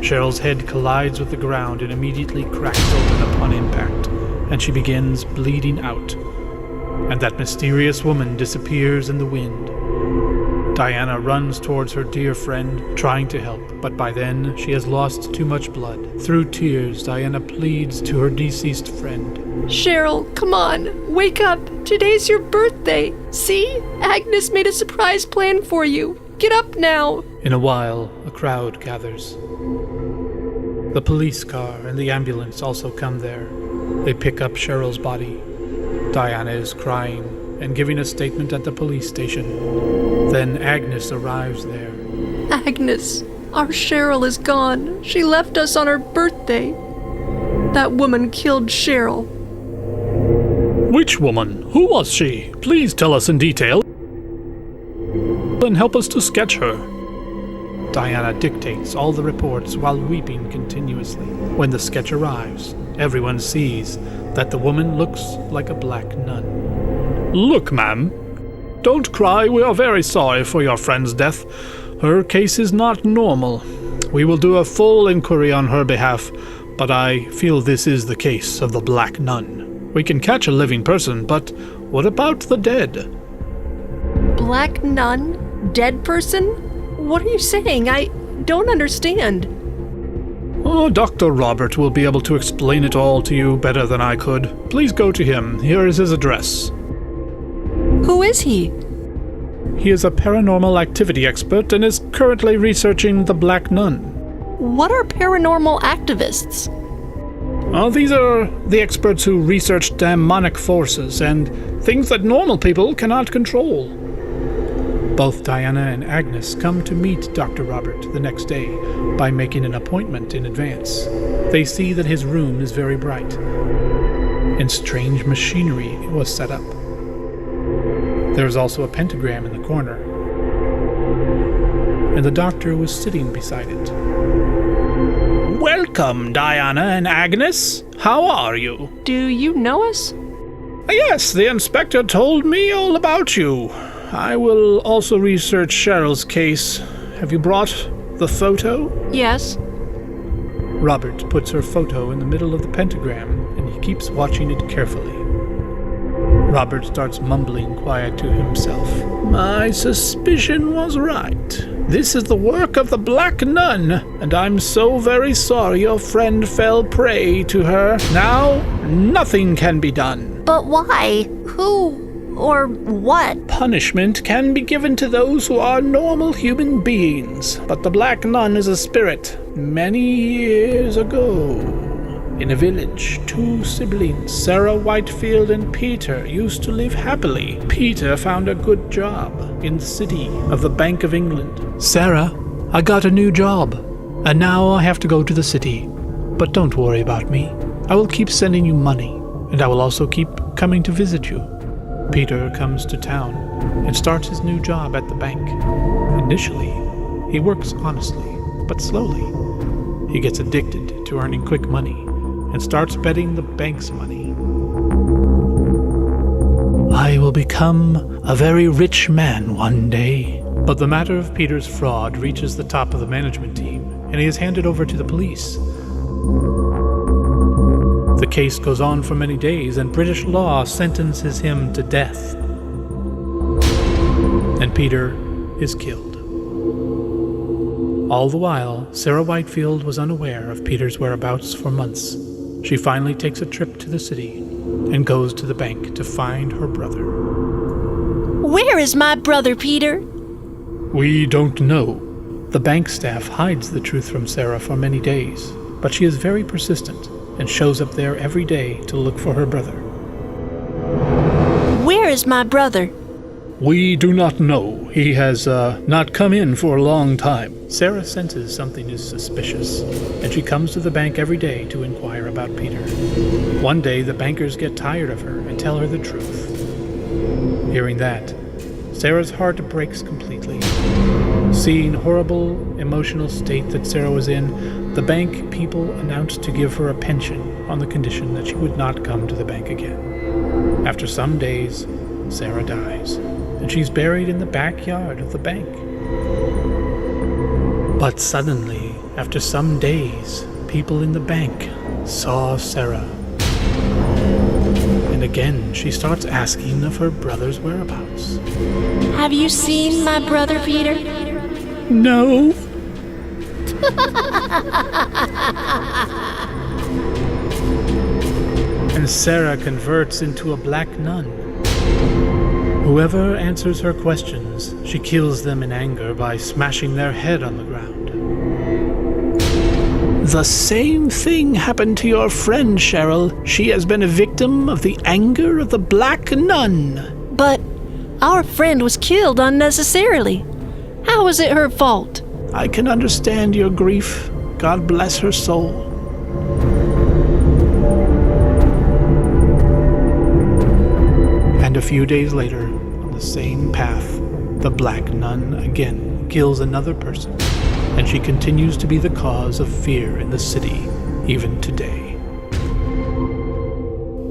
Cheryl's head collides with the ground and immediately cracks open upon impact, and she begins bleeding out. And that mysterious woman disappears in the wind. Diana runs towards her dear friend, trying to help, but by then she has lost too much blood. Through tears, Diana pleads to her deceased friend. Cheryl, come on, wake up. Today's your birthday. See? Agnes made a surprise plan for you. Get up now. In a while, a crowd gathers. The police car and the ambulance also come there. They pick up Cheryl's body. Diana is crying and giving a statement at the police station. Then Agnes arrives there. Agnes, our Cheryl is gone. She left us on her birthday. That woman killed Cheryl. Which woman? Who was she? Please tell us in detail and help us to sketch her. Diana dictates all the reports while weeping continuously. When the sketch arrives, everyone sees that the woman looks like a black nun. Look, ma'am. Don't cry. We are very sorry for your friend's death. Her case is not normal. We will do a full inquiry on her behalf, but I feel this is the case of the black nun. We can catch a living person, but what about the dead? Black nun? Dead person? What are you saying? I don't understand. Oh, Dr. Robert will be able to explain it all to you better than I could. Please go to him. Here is his address. Who is he? He is a paranormal activity expert and is currently researching the Black Nun. What are paranormal activists? These are the experts who research demonic forces and things that normal people cannot control. Both Diana and Agnes come to meet Dr. Robert the next day by making an appointment in advance. They see that his room is very bright, and strange machinery was set up. There is also a pentagram in the corner, and the doctor was sitting beside it. Welcome, Diana and Agnes. How are you? Do you know us? Yes, the inspector told me all about you. I will also research Cheryl's case. Have you brought the photo? Yes. Robert puts her photo in the middle of the pentagram, and he keeps watching it carefully. Robert starts mumbling quiet to himself. My suspicion was right. This is the work of the Black Nun, and I'm so very sorry your friend fell prey to her. Now, nothing can be done. But why? Who? Or what? Punishment can be given to those who are normal human beings, but the Black Nun is a spirit. Many years ago, in a village, two siblings, Sarah Whitefield and Peter, used to live happily. Peter found a good job in the city of the Bank of England. Sarah, I got a new job, and now I have to go to the city. But don't worry about me. I will keep sending you money, and I will also keep coming to visit you. Peter comes to town and starts his new job at the bank. Initially, he works honestly, but slowly, he gets addicted to earning quick money and starts betting the bank's money. I will become a very rich man one day. But the matter of Peter's fraud reaches the top of the management team, and he is handed over to the police. The case goes on for many days, and British law sentences him to death. And Peter is killed. All the while, Sarah Whitefield was unaware of Peter's whereabouts for months. She finally takes a trip to the city and goes to the bank to find her brother. Where is my brother, Peter? We don't know. The bank staff hides the truth from Sarah for many days, but she is very persistent and shows up there every day to look for her brother. Where is my brother? We do not know. He has not come in for a long time. Sarah senses something is suspicious, and she comes to the bank every day to inquire about Peter. One day, the bankers get tired of her and tell her the truth. Hearing that, Sarah's heart breaks completely. Seeing the horrible emotional state that Sarah was in, the bank people announced to give her a pension on the condition that she would not come to the bank again. After some days, Sarah dies, and she's buried in the backyard of the bank. But suddenly, after some days, people in the bank saw Sarah. And again, she starts asking of her brother's whereabouts. Have you seen my brother, Peter? No. And Sarah converts into a black nun. Whoever answers her questions, she kills them in anger by smashing their head on the ground. The same thing happened to your friend, Cheryl. She has been a victim of the anger of the black nun. But our friend was killed unnecessarily. How was it her fault? I can understand your grief. God bless her soul. And a few days later, on the same path, the black nun again kills another person, and she continues to be the cause of fear in the city, even today.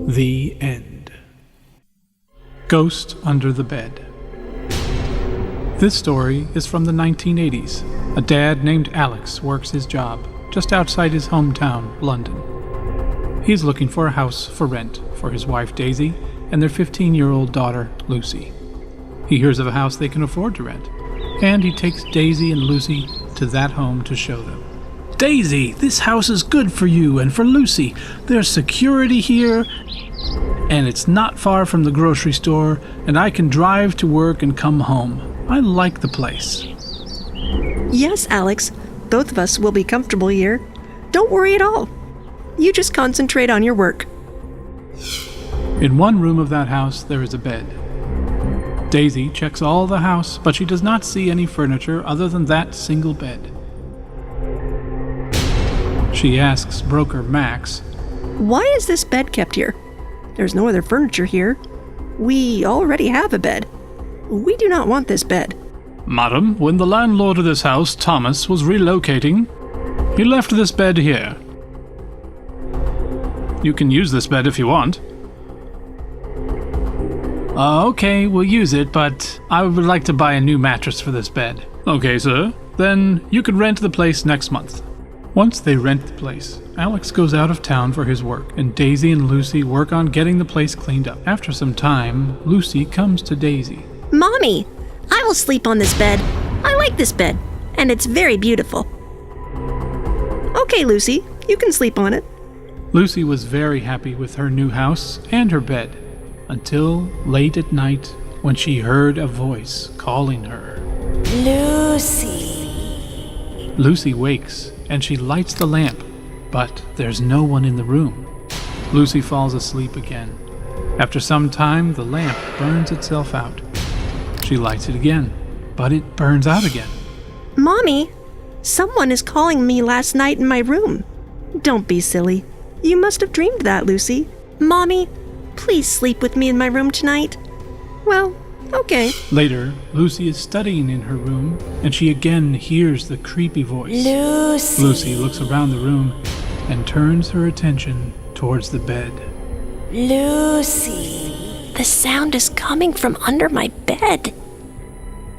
The end. Ghost Under the Bed. This story is from the 1980s. A dad named Alex works his job just outside his hometown, London. He's looking for a house for rent for his wife Daisy and their 15-year-old daughter Lucy. He hears of a house they can afford to rent, and he takes Daisy and Lucy to that home to show them. Daisy, this house is good for you and for Lucy. There's security here, and it's not far from the grocery store, and I can drive to work and come home. I like the place. Yes, Alex. Both of us will be comfortable here. Don't worry at all. You just concentrate on your work. In one room of that house, there is a bed. Daisy checks all the house, but she does not see any furniture other than that single bed. She asks broker Max, Why is this bed kept here? There's no other furniture here. We already have a bed. We do not want this bed. Madam, when the landlord of this house, Thomas, was relocating, he left this bed here. You can use this bed if you want. Okay, we'll use it, but I would like to buy a new mattress for this bed. Okay, sir. Then you can rent the place next month. Once they rent the place, Alex goes out of town for his work, and Daisy and Lucy work on getting the place cleaned up. After some time, Lucy comes to Daisy. Mommy, I will sleep on this bed. I like this bed, and it's very beautiful. Okay, Lucy, you can sleep on it. Lucy was very happy with her new house and her bed, until late at night when she heard a voice calling her. Lucy. Lucy wakes, and she lights the lamp, but there's no one in the room. Lucy falls asleep again. After some time, the lamp burns itself out. She lights it again, but it burns out again. Mommy, someone is calling me last night in my room. Don't be silly. You must have dreamed that, Lucy. Mommy, please sleep with me in my room tonight. Well, okay. Later, Lucy is studying in her room, and she again hears the creepy voice. Lucy. Lucy looks around the room and turns her attention towards the bed. Lucy. The sound is coming from under my bed.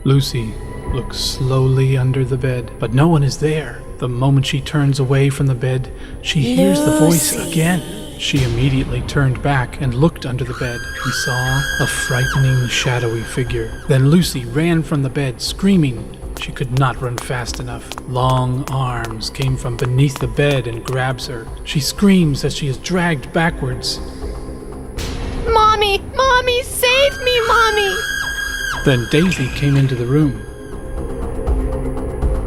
Lucy looks slowly under the bed, but no one is there. The moment she turns away from the bed, she hears the voice Lucy. again. She immediately turned back and looked under the bed and saw a frightening, shadowy figure. Then Lucy ran from the bed, screaming. She could not run fast enough. Long arms came from beneath the bed and grabs her. She screams as she is dragged backwards. Mommy! Mommy! Save me, Mommy! Then Daisy came into the room.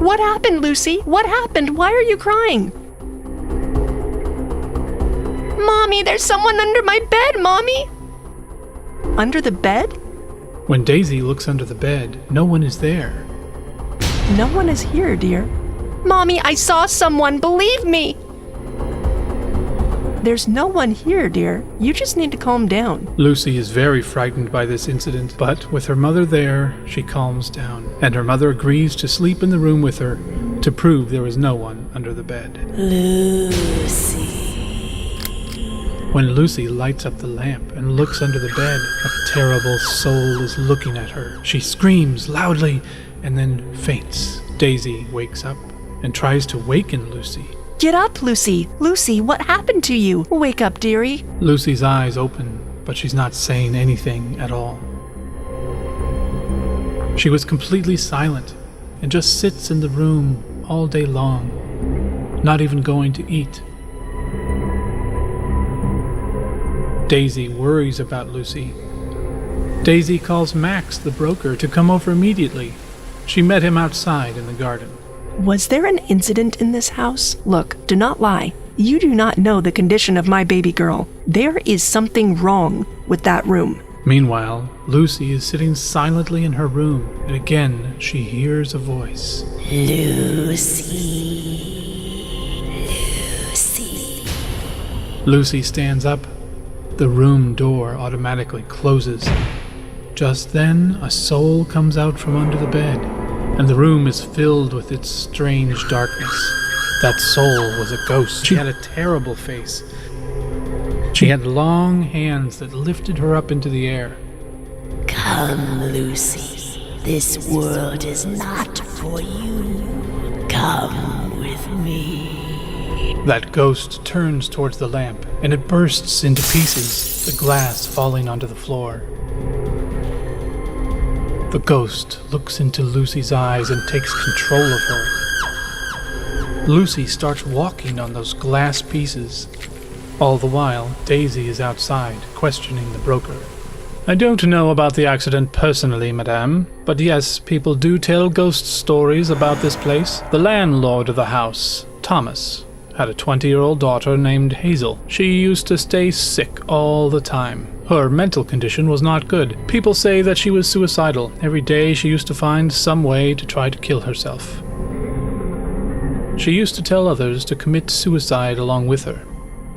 What happened, Lucy? What happened? Why are you crying? Mommy, there's someone under my bed, Mommy! Under the bed? When Daisy looks under the bed, no one is there. No one is here, dear. Mommy, I saw someone, believe me! There's no one here, dear. You just need to calm down. Lucy is very frightened by this incident, but with her mother there, she calms down, and her mother agrees to sleep in the room with her to prove there is no one under the bed. Lucy. When Lucy lights up the lamp and looks under the bed, a terrible soul is looking at her. She screams loudly and then faints. Daisy wakes up and tries to waken Lucy. Get up, Lucy. Lucy, what happened to you? Wake up, dearie. Lucy's eyes open, but she's not saying anything at all. She was completely silent and just sits in the room all day long, not even going to eat. Daisy worries about Lucy. Daisy calls Max, the broker, to come over immediately. She met him outside in the garden. Was there an incident in this house? Look, do not lie. You do not know the condition of my baby girl. There is something wrong with that room. Meanwhile, Lucy is sitting silently in her room, and again she hears a voice. Lucy. Lucy. Lucy stands up. The room door automatically closes. Just then, a soul comes out from under the bed, and the room is filled with its strange darkness. That soul was a ghost. She had a terrible face. She had long hands that lifted her up into the air. Come, Lucy. This world is not for you. Come with me. That ghost turns towards the lamp, and it bursts into pieces, the glass falling onto the floor. The ghost looks into Lucy's eyes and takes control of her. Lucy starts walking on those glass pieces. All the while, Daisy is outside, questioning the broker. I don't know about the accident personally, madame, but yes, people do tell ghost stories about this place. The landlord of the house, Thomas, had a 20-year-old daughter named Hazel. She used to stay sick all the time. Her mental condition was not good. People say that she was suicidal. Every day she used to find some way to try to kill herself. She used to tell others to commit suicide along with her.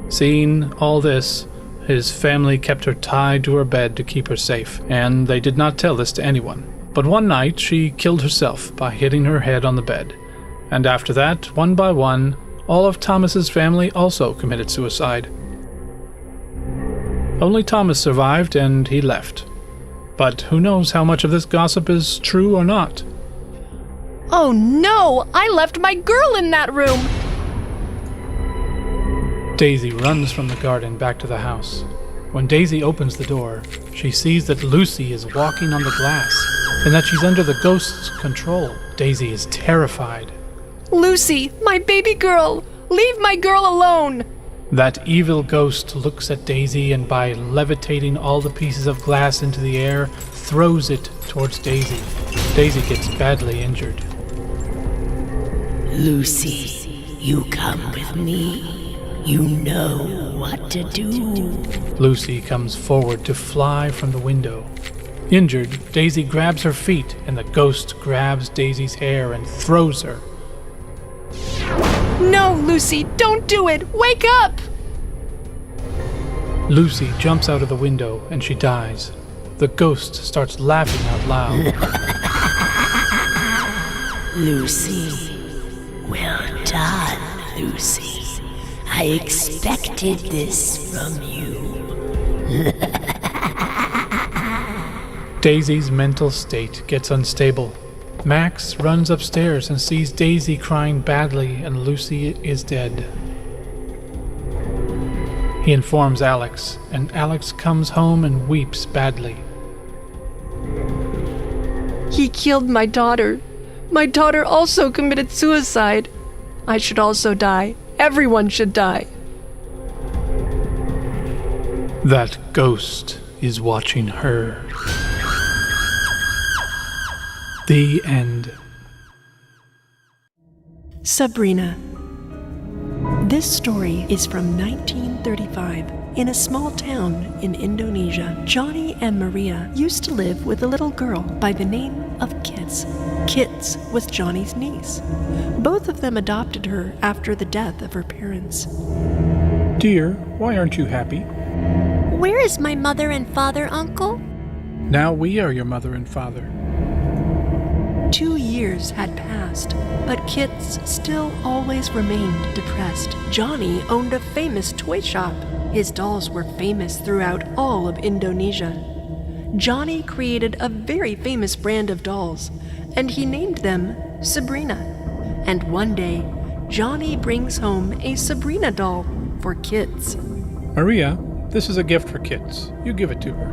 Seeing all this, his family kept her tied to her bed to keep her safe, and they did not tell this to anyone. But one night she killed herself by hitting her head on the bed. And after that, one by one, all of Thomas's family also committed suicide. Only Thomas survived, and he left. But who knows how much of this gossip is true or not? Oh no! I left my girl in that room! Daisy runs from the garden back to the house. When Daisy opens the door, she sees that Lucy is walking on the glass, and that she's under the ghost's control. Daisy is terrified. Lucy, my baby girl! Leave my girl alone! That evil ghost looks at Daisy and by levitating all the pieces of glass into the air, throws it towards Daisy. Daisy gets badly injured. Lucy, you come with me. You know what to do. Lucy comes forward to fly from the window. Injured, Daisy grabs her feet, and the ghost grabs Daisy's hair and throws her. No, Lucy, don't do it! Wake up! Lucy jumps out of the window and she dies. The ghost starts laughing out loud. Lucy, well done, Lucy. I expected this from you. Daisy's mental state gets unstable. Max runs upstairs and sees Daisy crying badly, and Lucy is dead. He informs Alex, and Alex comes home and weeps badly. He killed my daughter. My daughter also committed suicide. I should also die. Everyone should die. That ghost is watching her. The end. Sabrina. This story is from 1935. In a small town in Indonesia, Johnny and Maria used to live with a little girl by the name of Kits. Kits was Johnny's niece. Both of them adopted her after the death of her parents. Dear, why aren't you happy? Where is my mother and father, Uncle? Now we are your mother and father. 2 years had passed, but Kits still always remained depressed. Johnny owned a famous toy shop. His dolls were famous throughout all of Indonesia. Johnny created a very famous brand of dolls, and he named them Sabrina. And one day, Johnny brings home a Sabrina doll for Kits. Maria, this is a gift for Kits. You give it to her.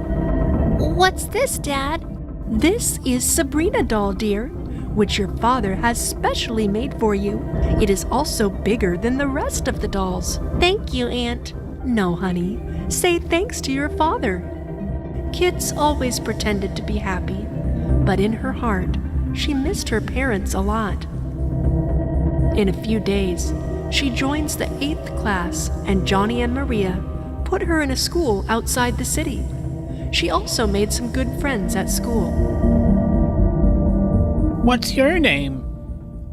What's this, Dad? This is Sabrina doll, dear, which your father has specially made for you. It is also bigger than the rest of the dolls. Thank you, Aunt. No, honey. Say thanks to your father. Kits always pretended to be happy, but in her heart, she missed her parents a lot. In a few days, she joins the 8th class, and Johnny and Maria put her in a school outside the city. She also made some good friends at school. What's your name?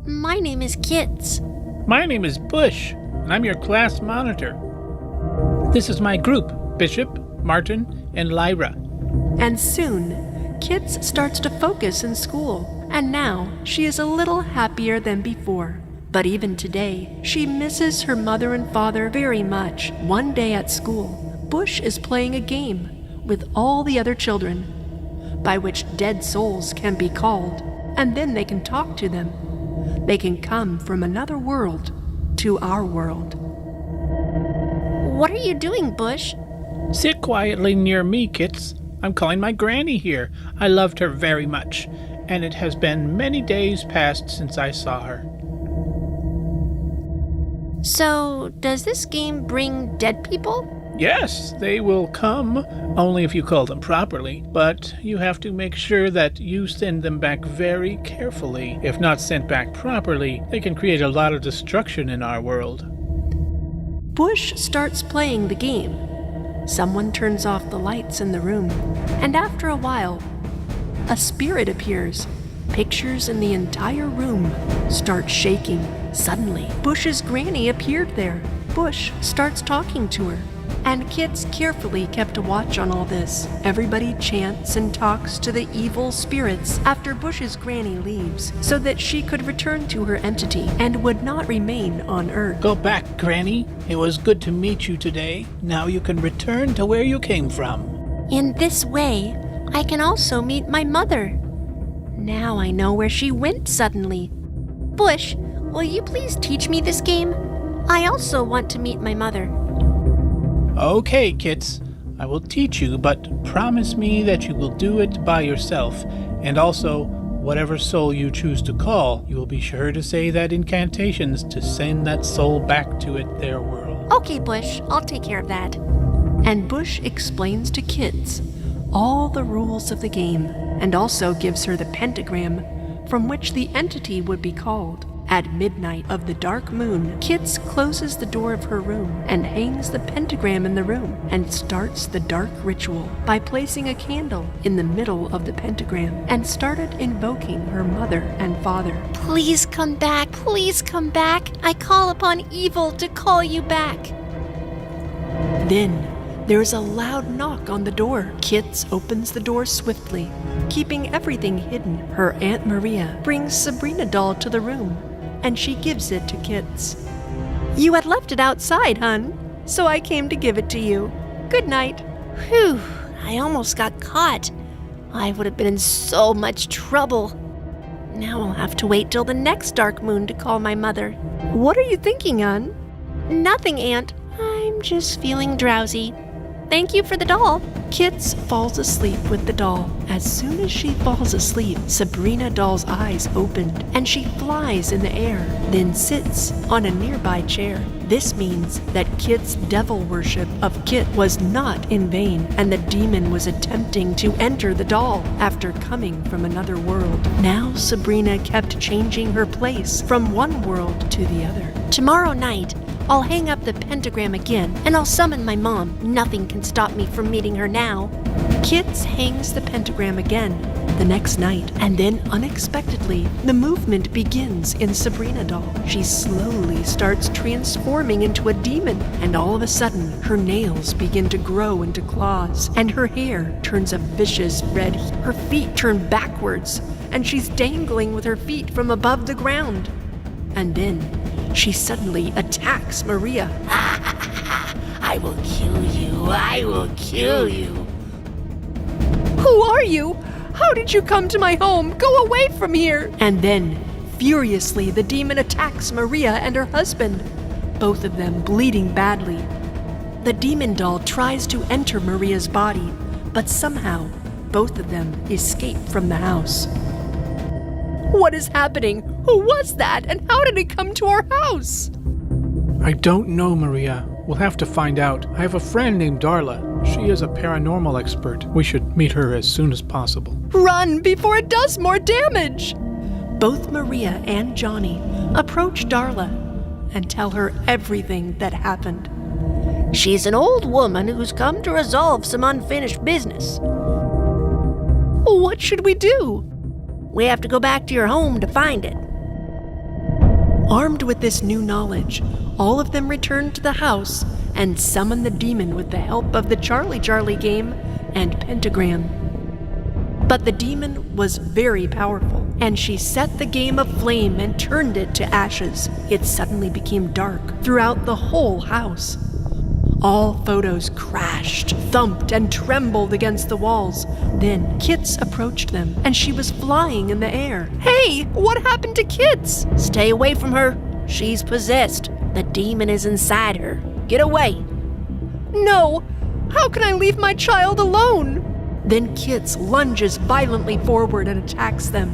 My name is Kits. My name is Bush, and I'm your class monitor. This is my group, Bishop, Martin, and Lyra. And soon, Kits starts to focus in school, and now she is a little happier than before. But even today, she misses her mother and father very much. One day at school, Bush is playing a game with all the other children, by which dead souls can be called, and then they can talk to them. They can come from another world to our world. What are you doing, Bush? Sit quietly near me, Kits. I'm calling my granny here. I loved her very much, and it has been many days past since I saw her. So, does this game bring dead people? Yes, they will come, only if you call them properly, but you have to make sure that you send them back very carefully. If not sent back properly, they can create a lot of destruction in our world. Bush starts playing the game. Someone turns off the lights in the room, and after a while, a spirit appears. Pictures in the entire room start shaking. Suddenly, Bush's granny appeared there. Bush starts talking to her, and Kits carefully kept a watch on all this. Everybody chants and talks to the evil spirits after Bush's granny leaves, so that she could return to her entity and would not remain on Earth. Go back, Granny. It was good to meet you today. Now you can return to where you came from. In this way, I can also meet my mother. Now I know where she went suddenly. Bush, will you please teach me this game? I also want to meet my mother. Okay, Kits. I will teach you, but promise me that you will do it by yourself. And also, whatever soul you choose to call, you will be sure to say that incantations to send that soul back to their world. Okay, Bush, I'll take care of that. And Bush explains to Kits all the rules of the game, and also gives her the pentagram from which the entity would be called. At midnight of the dark moon, Kits closes the door of her room and hangs the pentagram in the room and starts the dark ritual by placing a candle in the middle of the pentagram and started invoking her mother and father. Please come back, please come back. I call upon evil to call you back. Then there is a loud knock on the door. Kits opens the door swiftly, keeping everything hidden. Her Aunt Maria brings Sabrina doll to the room, and she gives it to Kits. You had left it outside, hun, so I came to give it to you. Good night. Whew, I almost got caught. I would have been in so much trouble. Now I'll have to wait till the next dark moon to call my mother. What are you thinking, hun? Nothing, Aunt. I'm I'm just feeling drowsy. Thank you for the doll. Kits falls asleep with the doll. As soon as she falls asleep, Sabrina doll's eyes opened and she flies in the air, then sits on a nearby chair. This means that Kit's devil worship of Kit was not in vain, and the demon was attempting to enter the doll after coming from another world. Now Sabrina kept changing her place from one world to the other. Tomorrow night, I'll hang up the pentagram again, and I'll summon my mom. Nothing can stop me from meeting her now. Kits hangs the pentagram again the next night, and then unexpectedly, the movement begins in Sabrina doll. She slowly starts transforming into a demon, and all of a sudden, her nails begin to grow into claws, and her hair turns a vicious red. Her feet turn backwards, and she's dangling with her feet from above the ground. And then, she suddenly attacks Maria. I will kill you. I will kill you. Who are you? How did you come to my home? Go away from here! And then, furiously, the demon attacks Maria and her husband, both of them bleeding badly. The demon doll tries to enter Maria's body, but somehow, both of them escape from the house. What is happening? Who was that? And how did it come to our house? I don't know, Maria. We'll have to find out. I have a friend named Darla. She is a paranormal expert. We should meet her as soon as possible. Run before it does more damage! Both Maria and Johnny approach Darla and tell her everything that happened. She's an old woman who's come to resolve some unfinished business. What should we do? We have to go back to your home to find it. Armed with this new knowledge, all of them return to the house and summon the demon with the help of the Charlie game and pentagram. But the demon was very powerful, and she set the game aflame and turned it to ashes. It suddenly became dark throughout the whole house. All photos crashed, thumped, and trembled against the walls. Then Kits approached them, and she was flying in the air. Hey, what happened to Kits? Stay away from her. She's possessed. The demon is inside her. Get away. No! How can I leave my child alone? Then Kits lunges violently forward and attacks them.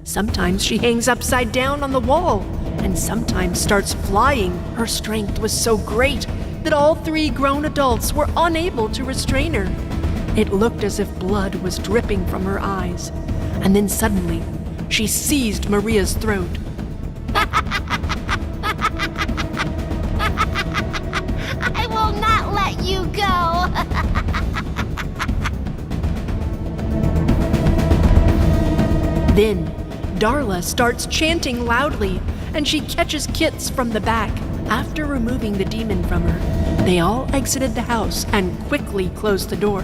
Sometimes she hangs upside down on the wall, and sometimes starts flying. Her strength was so great that all three grown adults were unable to restrain her. It looked as if blood was dripping from her eyes. And then suddenly, she seized Maria's throat. I will not let you go. Then, Darla starts chanting loudly, and she catches Kits from the back. After removing the demon from her, they all exited the house and quickly closed the door.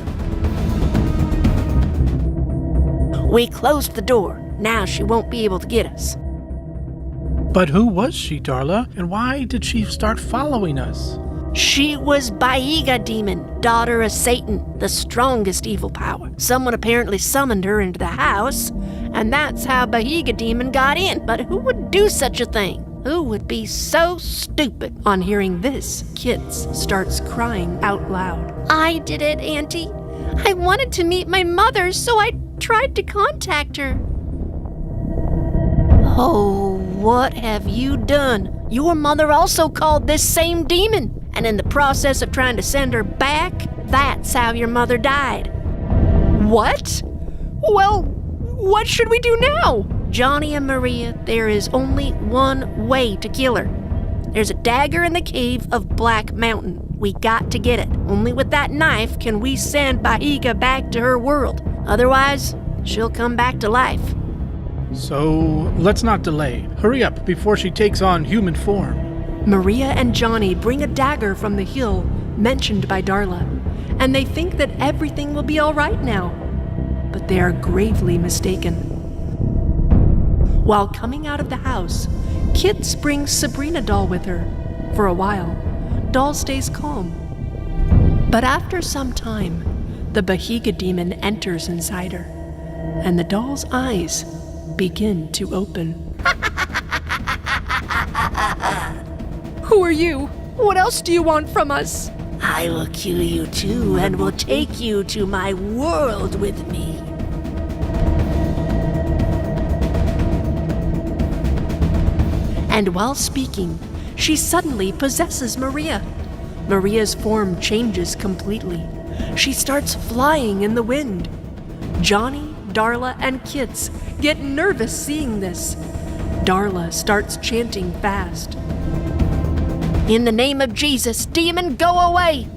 We closed the door. Now she won't be able to get us. But who was she, Darla? And why did she start following us? She was Baiga Demon, daughter of Satan, the strongest evil power. Someone apparently summoned her into the house, and that's how Baiga Demon got in. But who would do such a thing? Who would be so stupid? On hearing this, Kits starts crying out loud. I did it, Auntie. I wanted to meet my mother, so I tried to contact her. Oh, what have you done? Your mother also called this same demon, and in the process of trying to send her back, that's how your mother died. What? Well, what should we do now? Johnny and Maria, there is only one way to kill her. There's a dagger in the cave of Black Mountain. We got to get it. Only with that knife can we send Baiga back to her world. Otherwise, she'll come back to life. So, let's not delay. Hurry up before she takes on human form. Maria and Johnny bring a dagger from the hill mentioned by Darla, and they think that everything will be all right now. But they are gravely mistaken. While coming out of the house, Kits brings Sabrina doll with her. For a while, doll stays calm. But after some time, the Baiga demon enters inside her, and the doll's eyes begin to open. Who are you? What else do you want from us? I will kill you too and will take you to my world with me. And while speaking, she suddenly possesses Maria. Maria's form changes completely. She starts flying in the wind. Johnny, Darla, and Kits get nervous seeing this. Darla starts chanting fast. In the name of Jesus, demon, go away!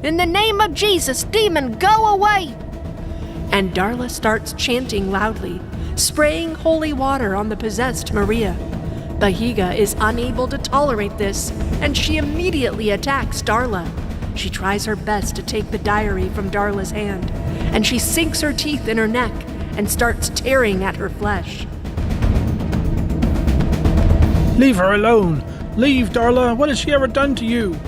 In the name of Jesus, demon, go away! And Darla starts chanting loudly, spraying holy water on the possessed Maria. Bahiga is unable to tolerate this, and she immediately attacks Darla. She tries her best to take the diary from Darla's hand, and she sinks her teeth in her neck and starts tearing at her flesh. Leave her alone. Leave, Darla. What has she ever done to you?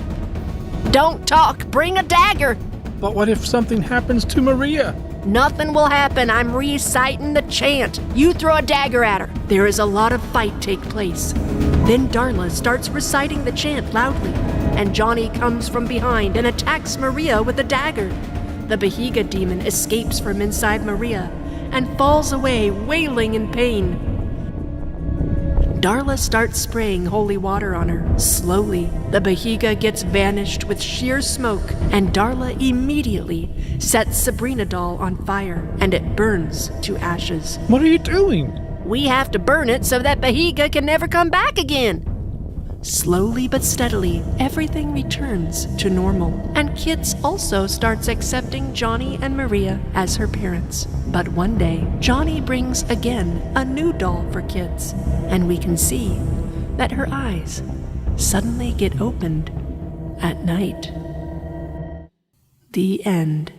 Don't talk, bring a dagger! But what if something happens to Maria? Nothing will happen, I'm reciting the chant. You throw a dagger at her. There is a lot of fight take place. Then Darla starts reciting the chant loudly, and Johnny comes from behind and attacks Maria with a dagger. The Bahiga demon escapes from inside Maria and falls away, wailing in pain. Darla starts spraying holy water on her. Slowly, the Bahiga gets vanished with sheer smoke, and Darla immediately sets Sabrina doll on fire, and it burns to ashes. What are you doing? We have to burn it so that Bahiga can never come back again. Slowly but steadily, everything returns to normal, and Kits also starts accepting Johnny and Maria as her parents. But one day, Johnny brings again a new doll for Kits, and we can see that her eyes suddenly get opened at night. The end.